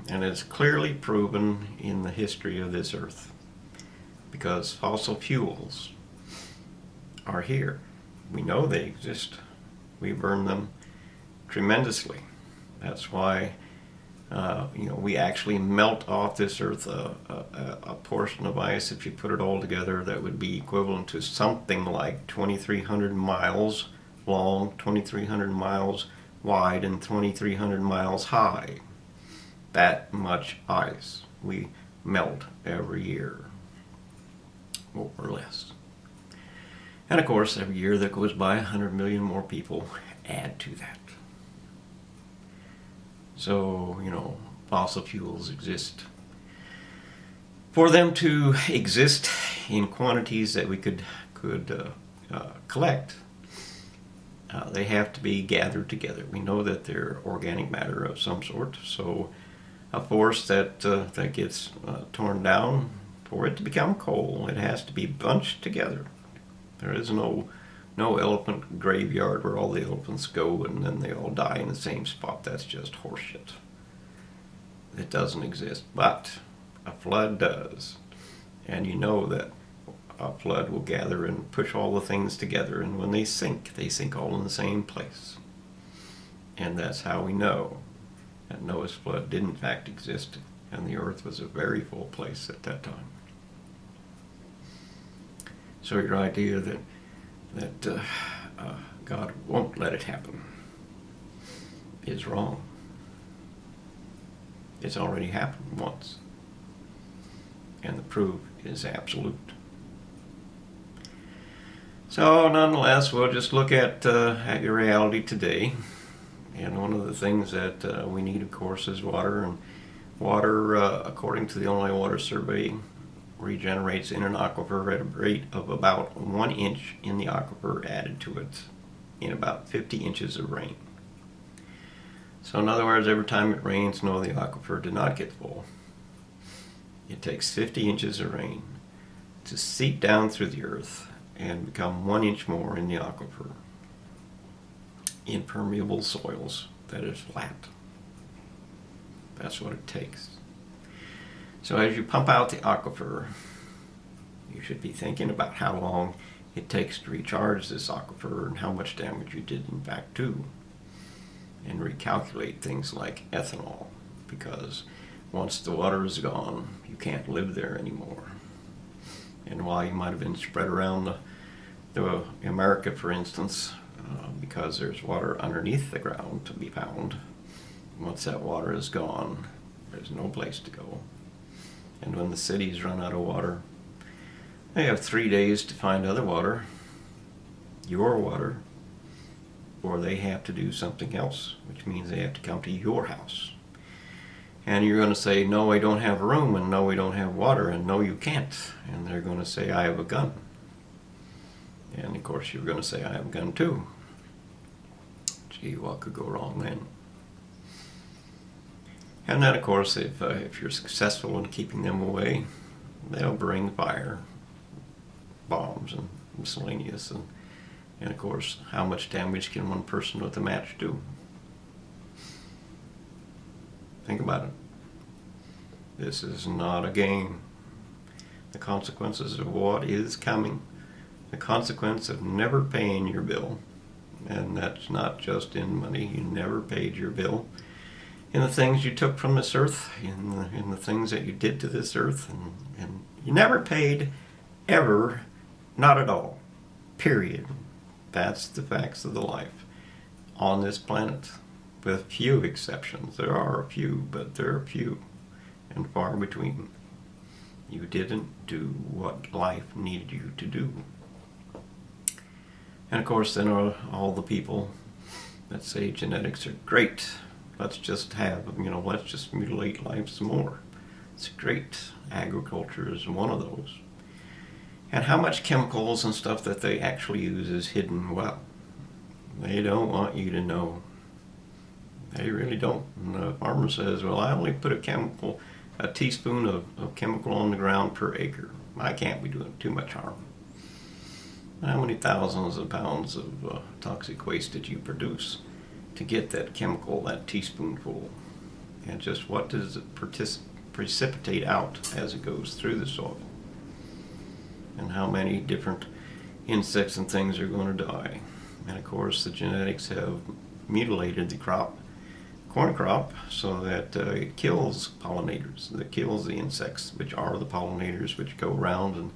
and it's clearly proven in the history of this earth, because fossil fuels are here. We know they exist. We burn them tremendously. That's why we actually melt off this earth a portion of ice. If you put it all together, that would be equivalent to something like 2,300 miles long, 2,300 miles wide, and 2,300 miles high. That much ice we melt every year, more or less. And of course, every year that goes by, 100 million more people add to that. So, fossil fuels exist. For them to exist in quantities that we could collect, they have to be gathered together. We know that they're organic matter of some sort, so a forest that gets torn down, for it to become coal, it has to be bunched together. There is no elephant graveyard where all the elephants go and then they all die in the same spot. That's just horseshit. It doesn't exist, but a flood does. And you know that a flood will gather and push all the things together, and when they sink all in the same place. And that's how we know that Noah's flood did in fact exist, and the earth was a very full place at that time. So your idea that God won't let it happen is wrong. It's already happened once, and the proof is absolute. So nonetheless, we'll just look at your reality today. And one of the things that we need, of course, is water. And water, according to the Illinois Water Survey, regenerates in an aquifer at a rate of about 1 inch in the aquifer added to it in about 50 inches of rain. So in other words, every time it rains, no, the aquifer did not get full. It takes 50 inches of rain to seep down through the earth and become 1 inch more in the aquifer. Impermeable soils that is flat. That's what it takes. So as you pump out the aquifer, you should be thinking about how long it takes to recharge this aquifer and how much damage you did in fact do. And recalculate things like ethanol, because once the water is gone, you can't live there anymore. And while you might have been spread around the America, for instance, because there's water underneath the ground to be found, once that water is gone, there's no place to go. And when the cities run out of water, they have 3 days to find other water, your water, or they have to do something else, which means they have to come to your house. And you're going to say, no, I don't have room, and no, we don't have water, and no, you can't. And they're going to say, I have a gun. And of course, you're going to say, I have a gun too. Gee, what could go wrong then? And then, of course, if you're successful in keeping them away, they'll bring fire. bombs and miscellaneous, and of course, how much damage can one person with a match do? Think about it. This is not a game. The consequences of what is coming. The consequence of never paying your bill. And that's not just in money. You never paid your bill. In the things you took from this earth, in the things that you did to this earth, and you never paid ever, not at all. Period. That's the facts of the life on this planet. With few exceptions. There are a few, but there are few and far between. You didn't do what life needed you to do. And of course, then are all the people that say genetics are great. Let's just let's just mutilate life some more. It's great. Agriculture is one of those. And how much chemicals and stuff that they actually use is hidden well. They don't want you to know. They really don't. And the farmer says, well, I only put a teaspoon of chemical on the ground per acre. I can't be doing too much harm. How many thousands of pounds of toxic waste did you produce to get that chemical, that teaspoonful? And just what does it precipitate out as it goes through the soil? And how many different insects and things are going to die? And of course, the genetics have mutilated the corn crop, so that it kills pollinators, that kills the insects, which are the pollinators, which go around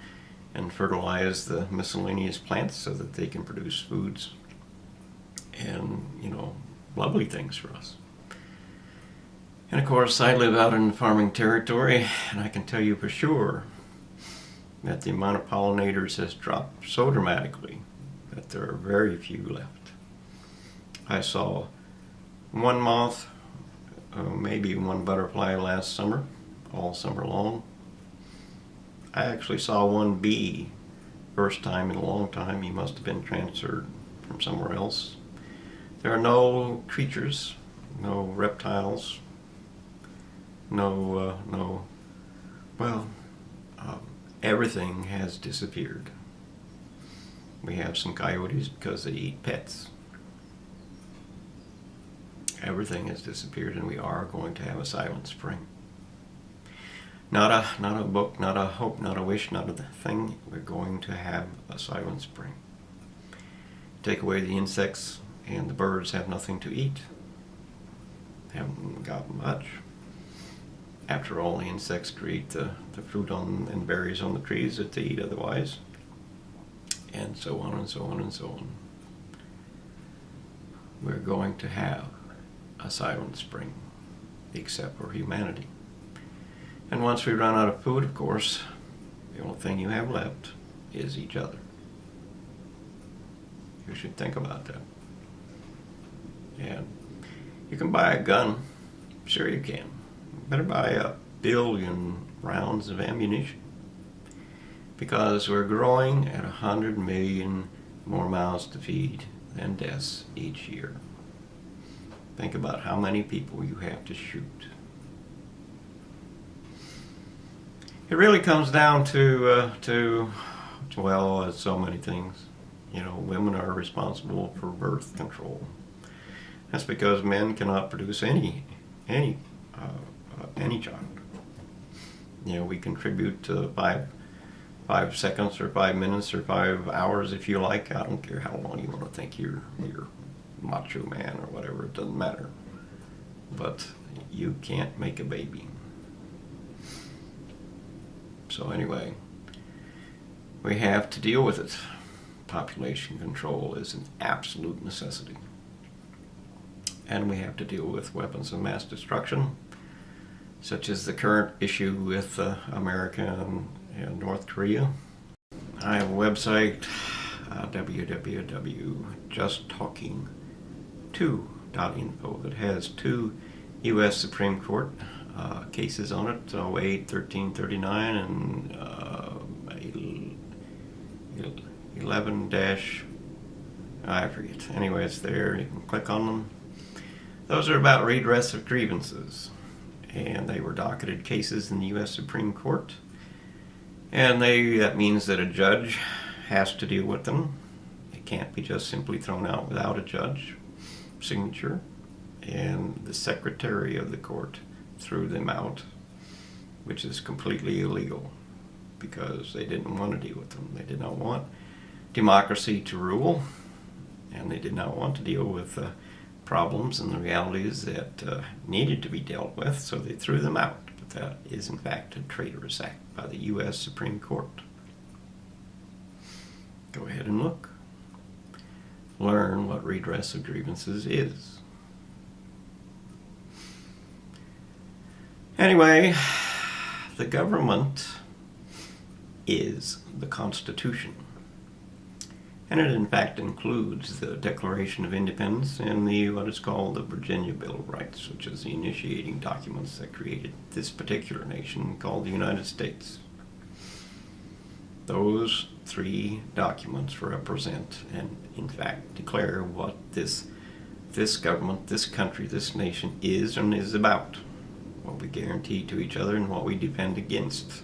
and fertilize the miscellaneous plants so that they can produce foods and, lovely things for us. And of course, I live out in farming territory, and I can tell you for sure that the amount of pollinators has dropped so dramatically that there are very few left. I saw one moth, maybe one butterfly last summer, all summer long. I actually saw one bee, first time in a long time. He must have been transferred from somewhere else. There are no creatures, no reptiles, everything has disappeared. We have some coyotes because they eat pets. Everything has disappeared, and we are going to have a silent spring. Not a book, not a hope, not a wish, not a thing. We're going to have a silent spring. Take away the insects, and the birds have nothing to eat. Haven't got much. After all, the insects create the fruit and berries on the trees that they eat otherwise. And so on and so on and so on. We're going to have a silent spring, except for humanity. And once we run out of food, of course, the only thing you have left is each other. You should think about that. And you can buy a gun. Sure you can. You better buy 1 billion rounds of ammunition. Because we're growing at 100 million more mouths to feed than deaths each year. Think about how many people you have to shoot. It really comes down to so many things. Women are responsible for birth control. That's because men cannot produce any child. We contribute to 5 seconds or 5 minutes or 5 hours if you like. I don't care how long you want to think you're macho man or whatever. It doesn't matter. But you can't make a baby. So anyway, we have to deal with it. Population control is an absolute necessity. And we have to deal with weapons of mass destruction, such as the current issue with America and North Korea. I have a website, www.justtalking2.info, that has 2 U.S. Supreme Court cases on it, 08-1339 and 11- I forget. Anyway, it's there. You can click on them. Those are about redress of grievances, and they were docketed cases in the U.S. Supreme Court. And that means that a judge has to deal with them. It can't be just simply thrown out without a judge signature, and the secretary of the court threw them out, which is completely illegal because they didn't want to deal with them. They did not want democracy to rule, and they did not want to deal with problems and the realities that needed to be dealt with, so they threw them out. But that is in fact a traitorous act by the U.S. Supreme Court. Go ahead and look. Learn what redress of grievances is. Anyway, the government is the Constitution. And it in fact includes the Declaration of Independence and what is called the Virginia Bill of Rights, which is the initiating documents that created this particular nation called the United States. Those three documents represent and in fact declare what this government, this country, this nation is and is about, what we guarantee to each other and what we defend against.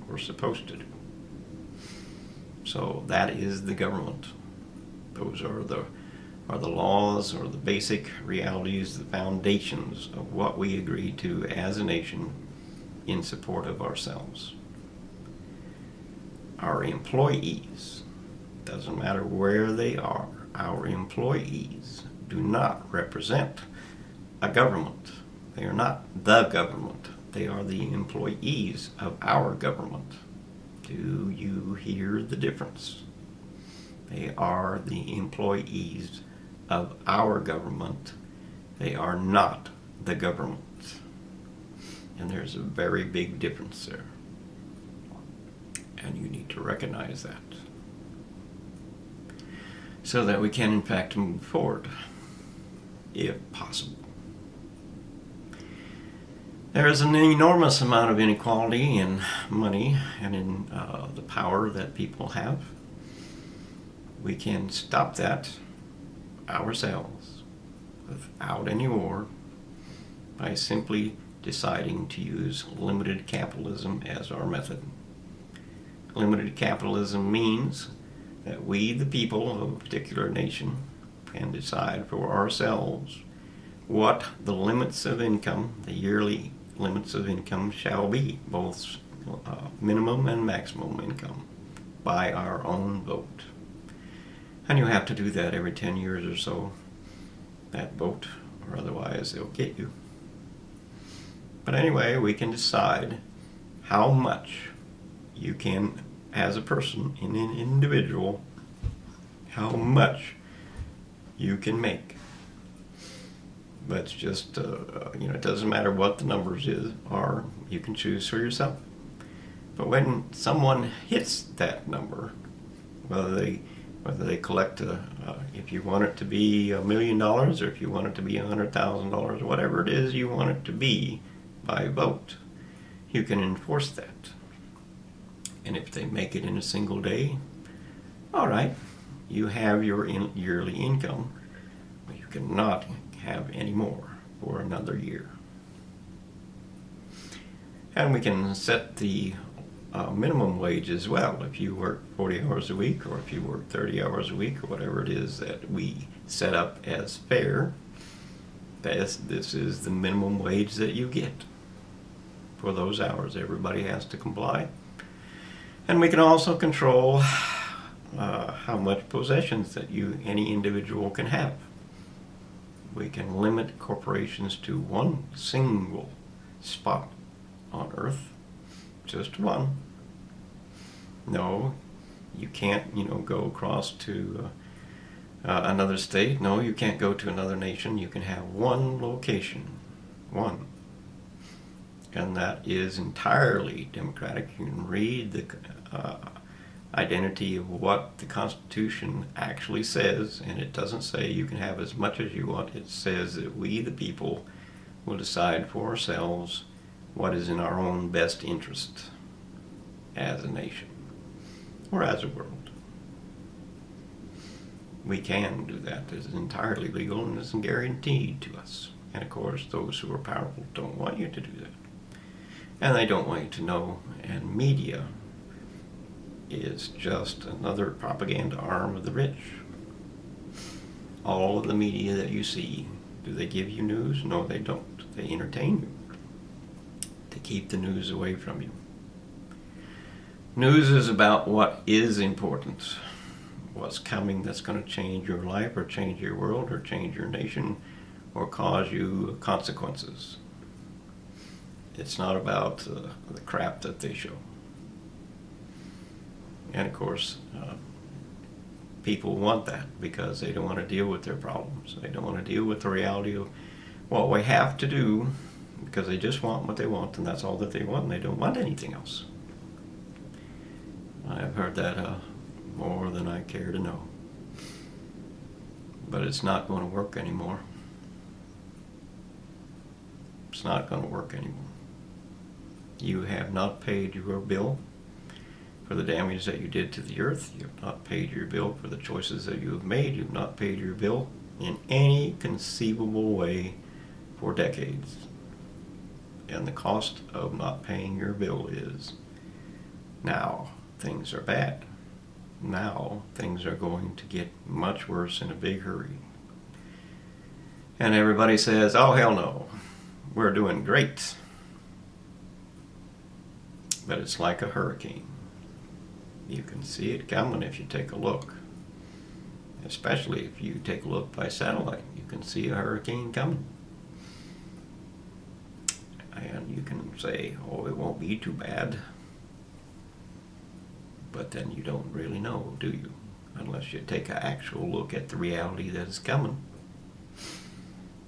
We're supposed to do. So that is the government. Those are the laws or the basic realities, the foundations of what we agree to as a nation in support of ourselves. Our employees, doesn't matter where they are, our employees do not represent a government. They are not the government. They are the employees of our government. Do you hear the difference? They are the employees of our government. They are not the government. And there's a very big difference there. And you need to recognize that, so that we can in fact move forward, if possible. There is an enormous amount of inequality in money and in the power that people have. We can stop that ourselves without any war by simply deciding to use limited capitalism as our method. Limited capitalism means that we, the people of a particular nation, can decide for ourselves what the limits of income, the yearly limits of income shall be, both minimum and maximum income, by our own vote. And you have to do that every 10 years or so, that vote, or otherwise they'll get you. But anyway, we can decide how much you can, as a person, in an individual, how much you can make. But it's just, it doesn't matter what the numbers are, you can choose for yourself. But when someone hits that number, whether they collect, if you want it to be $1 million, or if you want it to be $100,000, whatever it is you want it to be by vote, you can enforce that. And if they make it in a single day, all right, you have your yearly income, but you cannot have any more for another year. And we can set the minimum wage as well. If you work 40 hours a week, or if you work 30 hours a week, or whatever it is that we set up as fair, this is the minimum wage that you get for those hours. Everybody has to comply. And we can also control how much possessions that any individual can have. We can limit corporations to one single spot on Earth, just one. No, you can't, go across to another state. No, you can't go to another nation. You can have one location, one. And that is entirely democratic. You can read the identity of what the Constitution actually says, and it doesn't say you can have as much as you want. It says that we, the people, will decide for ourselves what is in our own best interest as a nation or as a world. We can do that. It is entirely legal and is guaranteed to us. And of course, those who are powerful don't want you to do that. And they don't want you to know, and media is just another propaganda arm of the rich. All of the media that you see, do they give you news? No, they don't. They entertain you. They keep the news away from you. News is about what is important, what's coming that's going to change your life or change your world or change your nation or cause you consequences. It's not about the crap that they show. And of course, people want that because they don't want to deal with their problems. They don't want to deal with the reality of what we have to do, because they just want what they want, and that's all that they want, and they don't want anything else. I've heard that more than I care to know. But it's not going to work anymore. It's not going to work anymore. You have not paid your bill for the damage that you did to the earth. You have not paid your bill for the choices that you have made. You have not paid your bill in any conceivable way for decades. And the cost of not paying your bill is now things are bad. Now things are going to get much worse in a big hurry. And everybody says, oh hell no, we're doing great. But it's like a hurricane. You can see it coming if you take a look. Especially if you take a look by satellite. You can see a hurricane coming. And you can say, oh, it won't be too bad. But then you don't really know, do you? Unless you take an actual look at the reality that is coming.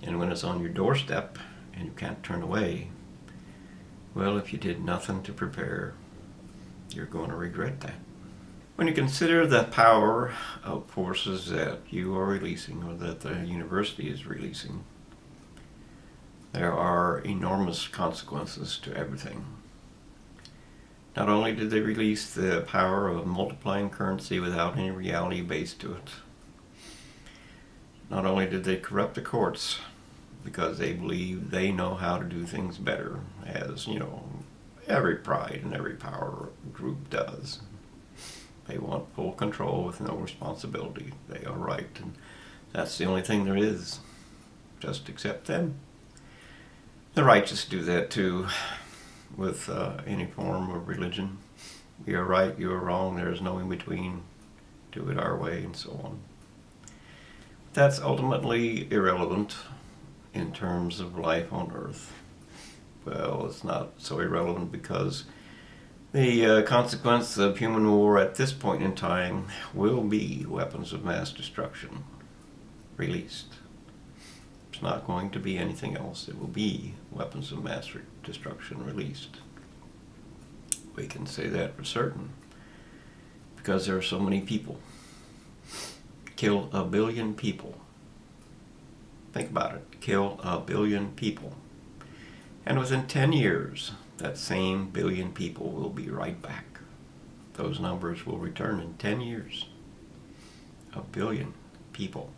And when it's on your doorstep and you can't turn away, well, if you did nothing to prepare, you're going to regret that. When you consider the power of forces that you are releasing, or that the university is releasing, there are enormous consequences to everything. Not only did they release the power of multiplying currency without any reality base to it, not only did they corrupt the courts because they believe they know how to do things better, as, you know, every pride and every power group does. They want full control with no responsibility. They are right, and that's the only thing there is. Just accept them. The righteous do that too, with any form of religion. We are right, you are wrong, there is no in between. Do it our way, and so on. That's ultimately irrelevant in terms of life on earth. Well, it's not so irrelevant because the consequence of human war at this point in time will be weapons of mass destruction released. It's not going to be anything else. It will be weapons of mass destruction released. We can say that for certain because there are so many people. Kill 1 billion people. Think about it. Kill 1 billion people. And within 10 years, that same 1 billion people will be right back. Those numbers will return in 10 years. 1 billion people.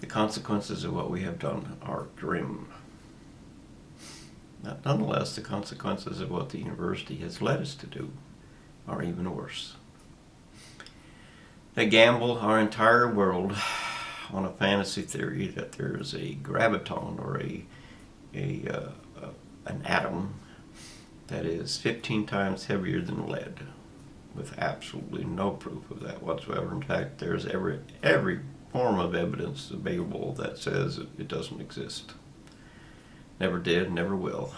The consequences of what we have done are grim. Nonetheless, the consequences of what the university has led us to do are even worse. They gamble our entire world on a fantasy theory that there is a graviton or an atom that is 15 times heavier than lead, with absolutely no proof of that whatsoever. In fact, there's every form of evidence available that says it doesn't exist. Never did, never will.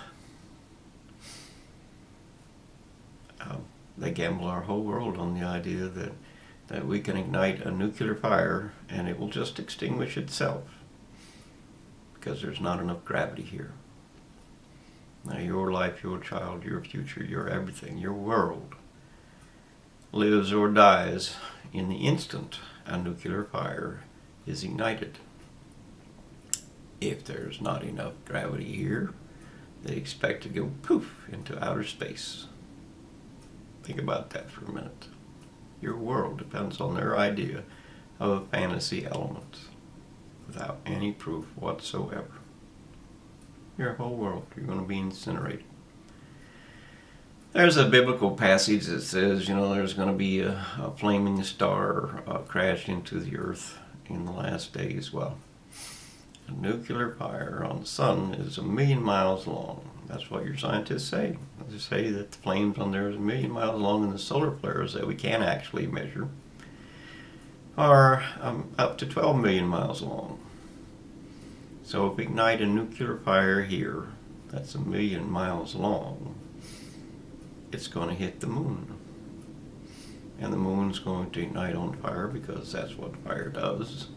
They gamble our whole world on the idea that we can ignite a nuclear fire and it will just extinguish itself because there's not enough gravity here. Now your life, your child, your future, your everything, your world lives or dies in the instant a nuclear fire is ignited. If there's not enough gravity here, they expect to go poof into outer space. Think about that for a minute. Your world depends on their idea of a fantasy element without any proof whatsoever. Your whole world, you're going to be incinerated. There's a biblical passage that says, there's going to be a flaming star crash into the earth in the last days. Well, a nuclear fire on the sun is 1,000,000 miles long. That's what your scientists say. They say that the flames on there is 1,000,000 miles long, and the solar flares that we can actually measure are up to 12 million miles long. So if we ignite a nuclear fire here, that's 1,000,000 miles long, it's going to hit the moon. And the moon's going to ignite on fire because that's what fire does.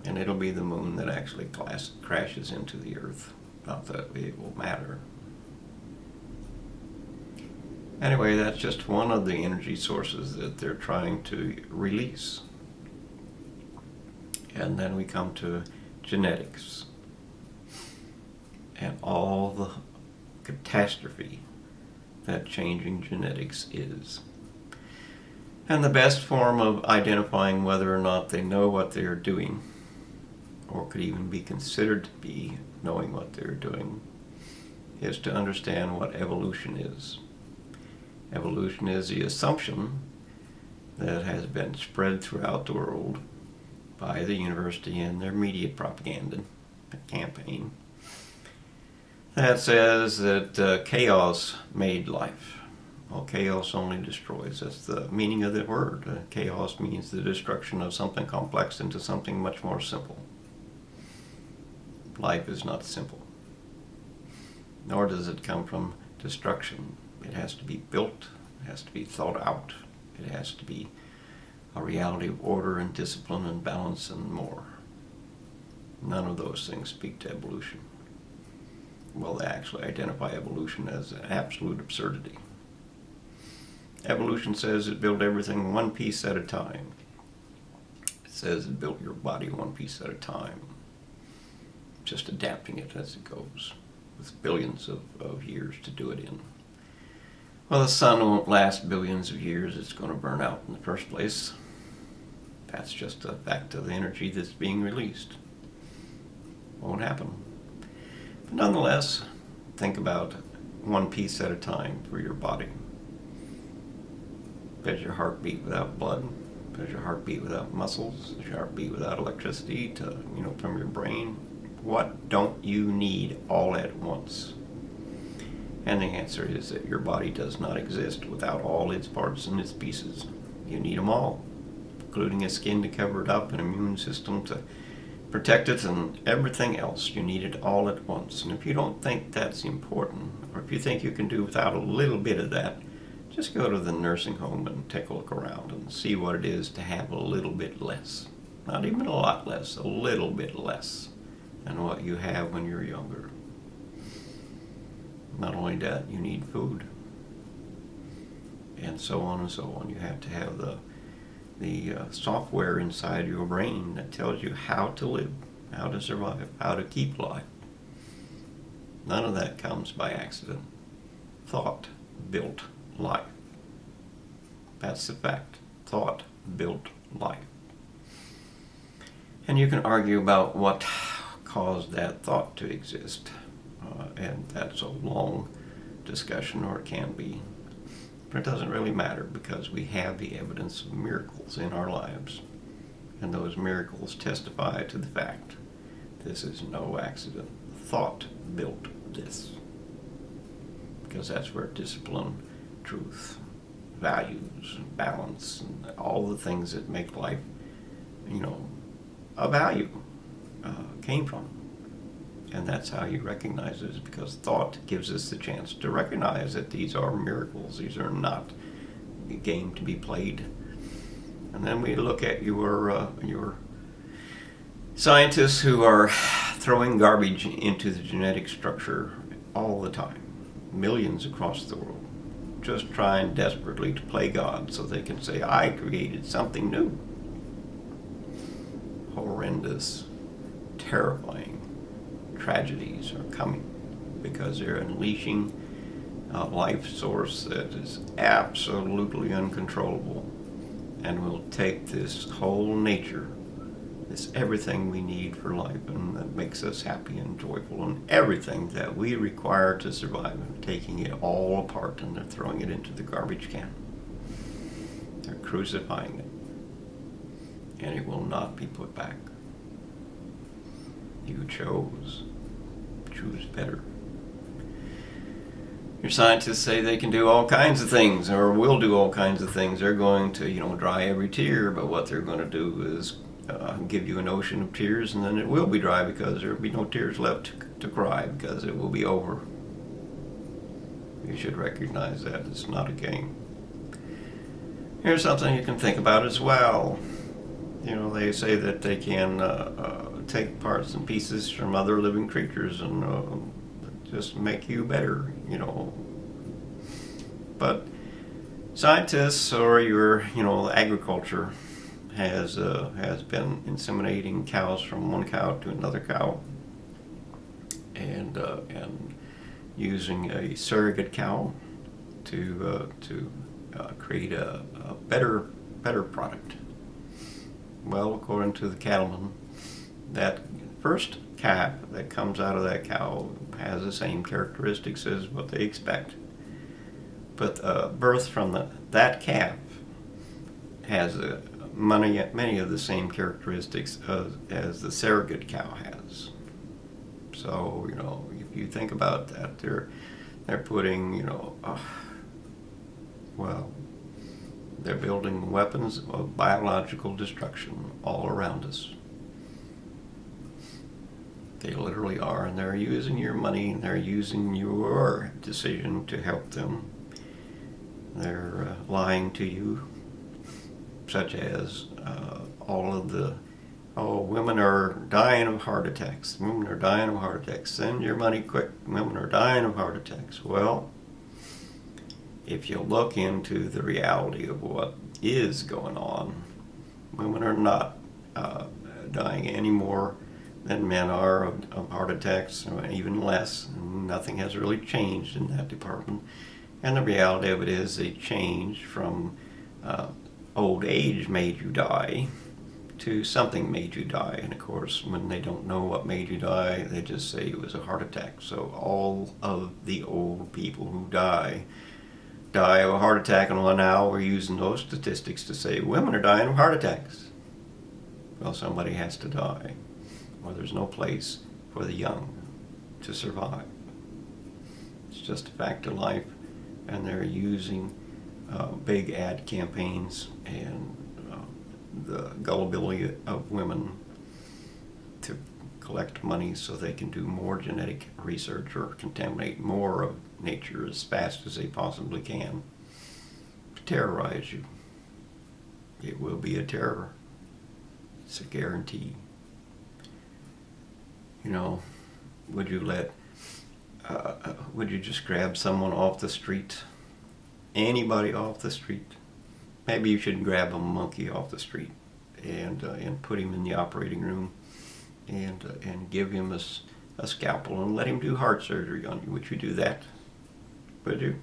And it'll be the moon that actually crashes into the earth. Not that it will matter. Anyway, that's just one of the energy sources that they're trying to release. And then we come to genetics and all the catastrophe that changing genetics is. And the best form of identifying whether or not they know what they're doing, or could even be considered to be knowing what they're doing, is to understand what evolution is. Evolution is the assumption that has been spread throughout the world by the university and their media propaganda campaign that says that chaos made life. Well, chaos only destroys. That's the meaning of the word. Chaos means the destruction of something complex into something much more simple. Life is not simple, nor does it come from destruction. It has to be built, it has to be thought out, it has to be a reality of order and discipline and balance and more. None of those things speak to evolution. Well, they actually identify evolution as an absolute absurdity. Evolution says it built everything one piece at a time. It says it built your body one piece at a time, just adapting it as it goes, with billions of years to do it in. Well, the sun won't last billions of years. It's going to burn out in the first place. That's just a fact of the energy that's being released. Won't happen. But nonetheless, think about one piece at a time for your body. Does your heart beat without blood? Does your heart beat without muscles? Does your heart beat without electricity from your brain? What don't you need all at once? And the answer is that your body does not exist without all its parts and its pieces. You need them all, including a skin to cover it up, an immune system to protect it, and everything else. You need it all at once. And if you don't think that's important, or if you think you can do without a little bit of that, just go to the nursing home and take a look around and see what it is to have a little bit less. Not even a lot less, a little bit less than what you have when you're younger. Not only that, you need food, and so on and so on. You have to have the software inside your brain that tells you how to live, how to survive, how to keep alive. None of that comes by accident. Thought built life. That's the fact. Thought built life. And you can argue about what caused that thought to exist. And that's a long discussion, or it can be. But it doesn't really matter, because we have the evidence of miracles in our lives. And those miracles testify to the fact this is no accident. Thought built this. Because that's where discipline, truth, values, balance, and all the things that make life, a value came from. And that's how you recognize it, is because thought gives us the chance to recognize that these are miracles. These are not a game to be played. And then we look at your scientists who are throwing garbage into the genetic structure all the time, millions across the world, just trying desperately to play God so they can say, I created something new. Horrendous, terrifying tragedies are coming because they're unleashing a life source that is absolutely uncontrollable and will take this whole nature, It's everything we need for life, and that makes us happy and joyful, and everything that we require to survive. And taking it all apart, and they're throwing it into the garbage can. They're crucifying it, and it will not be put back. You choose better. Your scientists say they can do all kinds of things, or will do all kinds of things. They're going to, dry every tear, but what they're going to do is give you an ocean of tears, and then it will be dry because there will be no tears left to cry, because it will be over. You should recognize that it's not a game. Here's something you can think about as well. They say that they can take parts and pieces from other living creatures and just make you better, But scientists or your, agriculture has been inseminating cows from one cow to another cow, and using a surrogate cow to create a better product. Well, according to the cattlemen, that first calf that comes out of that cow has the same characteristics as what they expect. But birth from that calf has many of the same characteristics as the surrogate cow has. So, if you think about that, they're putting, they're building weapons of biological destruction all around us. They literally are, and they're using your money, and they're using your decision to help them. They're lying to you, such as women are dying of heart attacks. Women are dying of heart attacks. Send your money quick. Women are dying of heart attacks. Well, if you look into the reality of what is going on, women are not dying any more than men are of heart attacks, or even less. Nothing has really changed in that department. And the reality of it is a change from old age made you die to something made you die. And of course, when they don't know what made you die, they just say it was a heart attack. So all of the old people who die of a heart attack, and now we're using those statistics to say women are dying of heart attacks. Well, somebody has to die, or there's no place for the young to survive. It's just a fact of life, and they're using big ad campaigns and the gullibility of women to collect money so they can do more genetic research or contaminate more of nature as fast as they possibly can to terrorize you. It will be a terror. It's a guarantee. Would you just grab someone off the street? Anybody off the street? Maybe you should grab a monkey off the street and put him in the operating room and give him a scalpel and let him do heart surgery on you. Would you do that? Would you?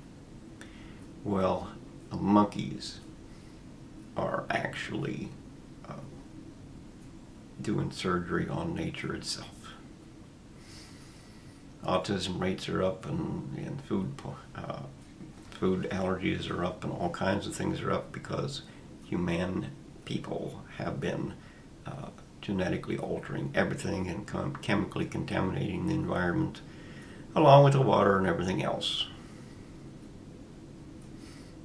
Well, monkeys are actually doing surgery on nature itself. Autism rates are up, and food allergies are up, and all kinds of things are up because human people have been genetically altering everything and chemically contaminating the environment, along with the water and everything else.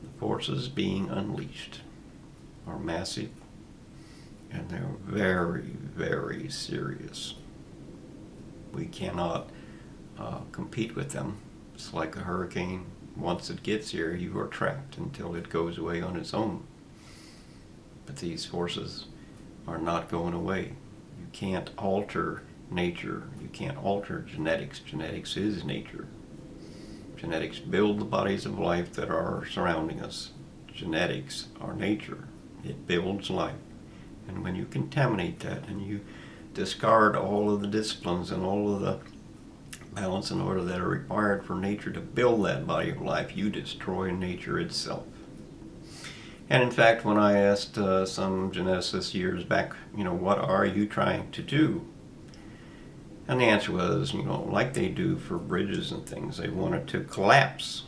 The forces being unleashed are massive, and they're very, very serious. We cannot compete with them. It's like a hurricane. Once it gets here, you are trapped until it goes away on its own. But these forces are not going away. You can't alter nature. You can't alter genetics. Genetics is nature. Genetics build the bodies of life that are surrounding us. Genetics are nature. It builds life. And when you contaminate that and you discard all of the disciplines and all of the balance and order that are required for nature to build that body of life, you destroy nature itself. And in fact, when I asked some geneticists years back, what are you trying to do? And the answer was, like they do for bridges and things, they want it to collapse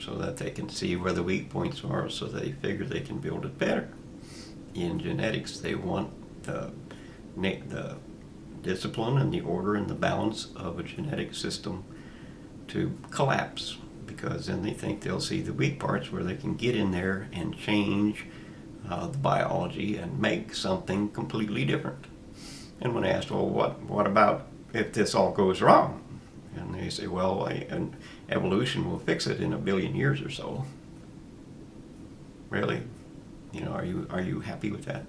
so that they can see where the weak points are, so they figure they can build it better. In genetics, they want the discipline and the order and the balance of a genetic system to collapse, because then they think they'll see the weak parts where they can get in there and change the biology and make something completely different. And when asked, well, what about if this all goes wrong? And they say, well, evolution will fix it in 1 billion years or so. Really? Are you happy with that?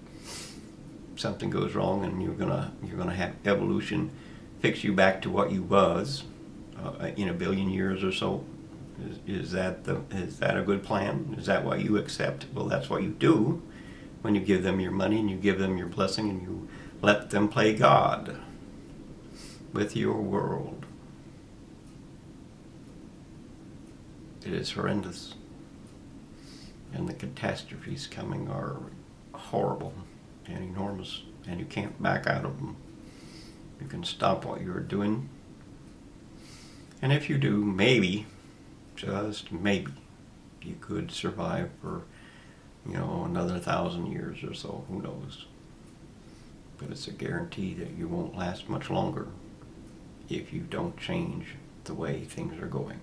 Something goes wrong and you're gonna have evolution fix you back to what you was in 1 billion years or so? Is that a good plan? Is that what you accept? Well, that's what you do when you give them your money and you give them your blessing and you let them play God with your world. It is horrendous. And the catastrophes coming are horrible and enormous, and you can't back out of them. You can stop what you're doing. And if you do, maybe, just maybe, you could survive for, another 1,000 years or so. Who knows? But it's a guarantee that you won't last much longer if you don't change the way things are going.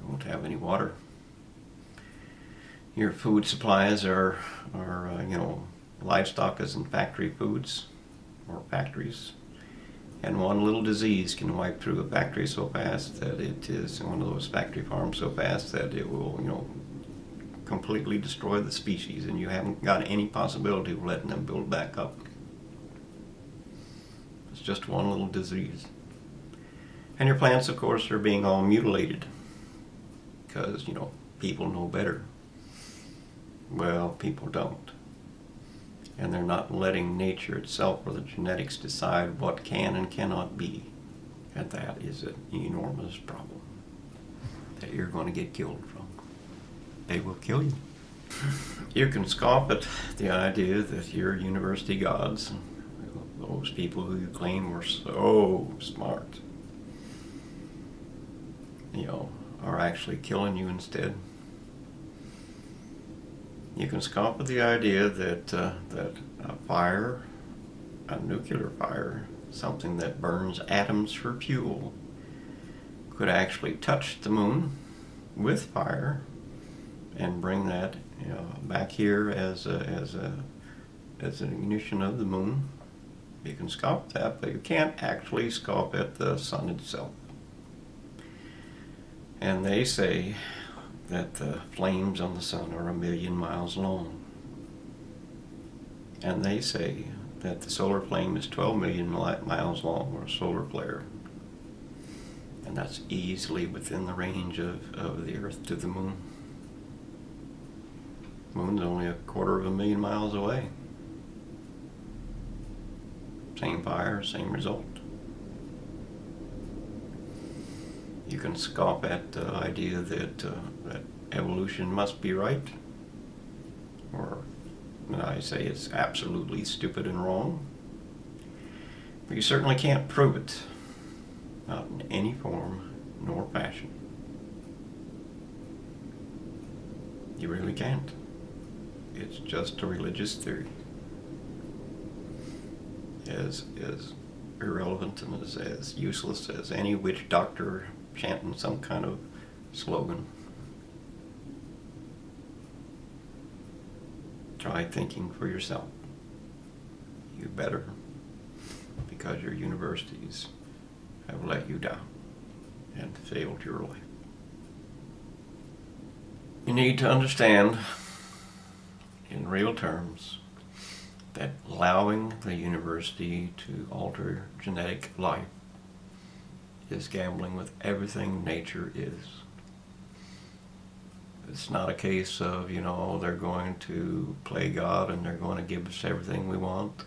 You won't have any water. Your food supplies are livestock is in factory foods or factories. And one little disease can wipe through a factory so fast that it is one of those factory farms so fast that it will, completely destroy the species, and you haven't got any possibility of letting them build back up. It's just one little disease. And your plants, of course, are being all mutilated because, people know better. Well, people don't. And they're not letting nature itself or the genetics decide what can and cannot be. And that is an enormous problem that you're going to get killed from. They will kill you. You can scoff at the idea that your university gods, those people who you claim were so smart, are actually killing you instead. You can scoff at the idea that a fire, a nuclear fire, something that burns atoms for fuel, could actually touch the moon with fire and bring that back here as an ignition of the moon. You can scoff at that, but you can't actually scoff at the sun itself. And they say that the flames on the sun are 1 million miles long. And they say that the solar flame is 12 million miles long, or a solar flare. And that's easily within the range of the Earth to the moon. The moon's only 250,000 miles away. Same fire, same result. You can scoff at the idea that evolution must be right, or I say it's absolutely stupid and wrong. But you certainly can't prove it, not in any form nor fashion. You really can't. It's just a religious theory, as irrelevant and as useless as any witch doctor chanting some kind of slogan. Try thinking for yourself. You better, because your universities have let you down and failed your life. You need to understand, in real terms, that allowing the university to alter genetic life is gambling with everything nature is. It's not a case of, they're going to play God and they're going to give us everything we want.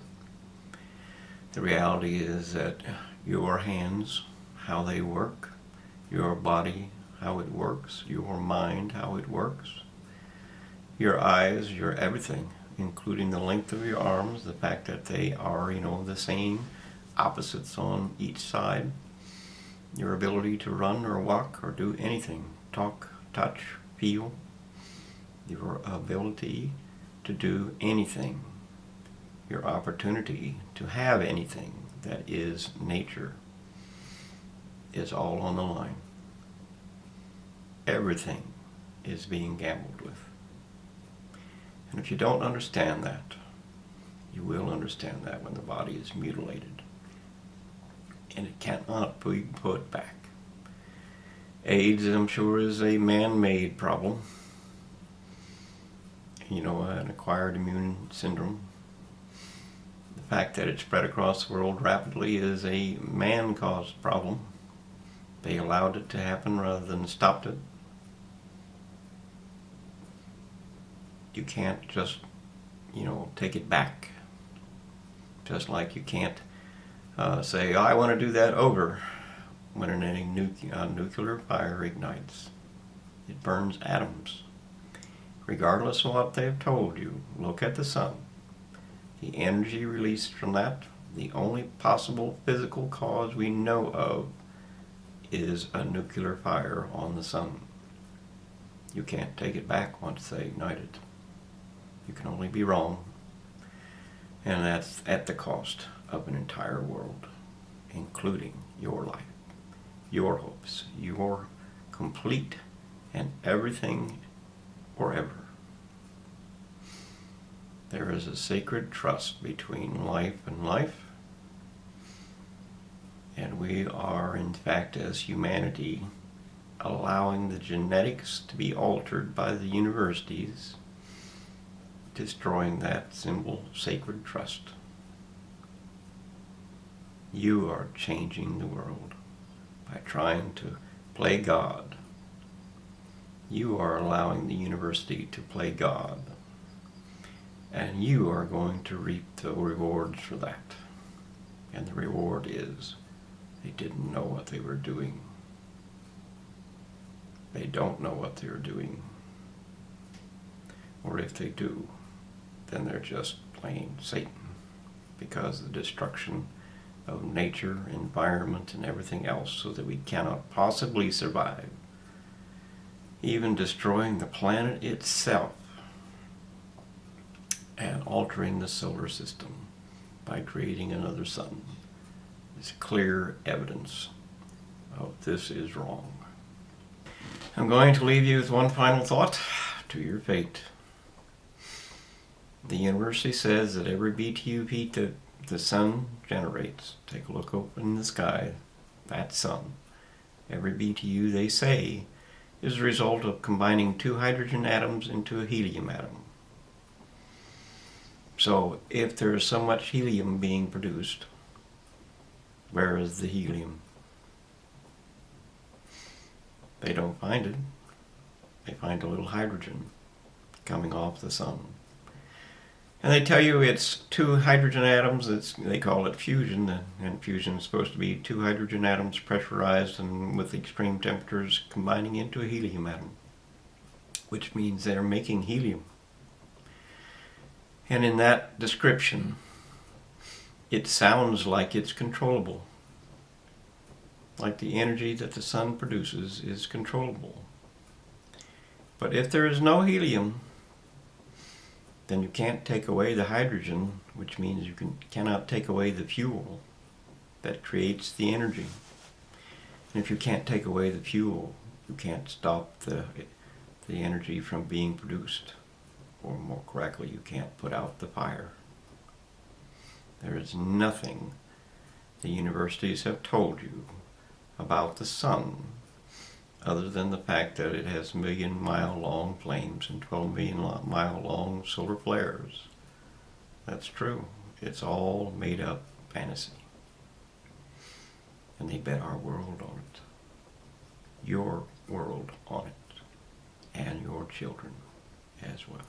The reality is that your hands, how they work, your body, how it works, your mind, how it works, your eyes, your everything, including the length of your arms, the fact that they are, the same opposites on each side, your ability to run or walk or do anything, talk, touch, feel, your ability to do anything, your opportunity to have anything that is nature is all on the line. Everything is being gambled with. And if you don't understand that, you will understand that when the body is mutilated. And it cannot be put back. AIDS, I'm sure, is a man-made problem. An acquired immune syndrome. The fact that it spread across the world rapidly is a man-caused problem. They allowed it to happen rather than stopped it. You can't just, take it back. Just like you can't say, I want to do that over when a nuclear fire ignites. It burns atoms. Regardless of what they've told you, look at the sun. The energy released from that, the only possible physical cause we know of, is a nuclear fire on the sun. You can't take it back once they ignite it. You can only be wrong. And that's at the cost of an entire world, including your life, your hopes, your complete and everything forever. There is a sacred trust between life and life, and we are, in fact, as humanity, allowing the genetics to be altered by the universities, destroying that symbol, sacred trust. You are changing the world by trying to play God. You are allowing the university to play God. And you are going to reap the rewards for that. And the reward is they didn't know what they were doing. They don't know what they're doing. Or if they do, then they're just plain Satan, because the destruction of nature, environment, and everything else so that we cannot possibly survive, even destroying the planet itself and altering the solar system by creating another sun, is clear evidence of this is wrong. I'm going to leave you with one final thought to your fate. The university says that every BTU heat that the sun generates, take a look up in the sky, that sun, every BTU, they say, is a result of combining two hydrogen atoms into a helium atom. So if there is so much helium being produced, where is the helium? They don't find it. They find a little hydrogen coming off the sun. And they tell you it's two hydrogen atoms. They call it fusion, and fusion is supposed to be two hydrogen atoms pressurized and with extreme temperatures combining into a helium atom, which means they're making helium. And in that description, it sounds like it's controllable. Like the energy that the sun produces is controllable. But if there is no helium, then you can't take away the hydrogen, which means you cannot take away the fuel that creates the energy. And if you can't take away the fuel, you can't stop the energy from being produced. Or more correctly, you can't put out the fire. There is nothing the universities have told you about the sun other than the fact that it has million-mile-long flames and 12-million-mile-long solar flares. That's true. It's all made-up fantasy. And they bet our world on it. Your world on it. And your children as well.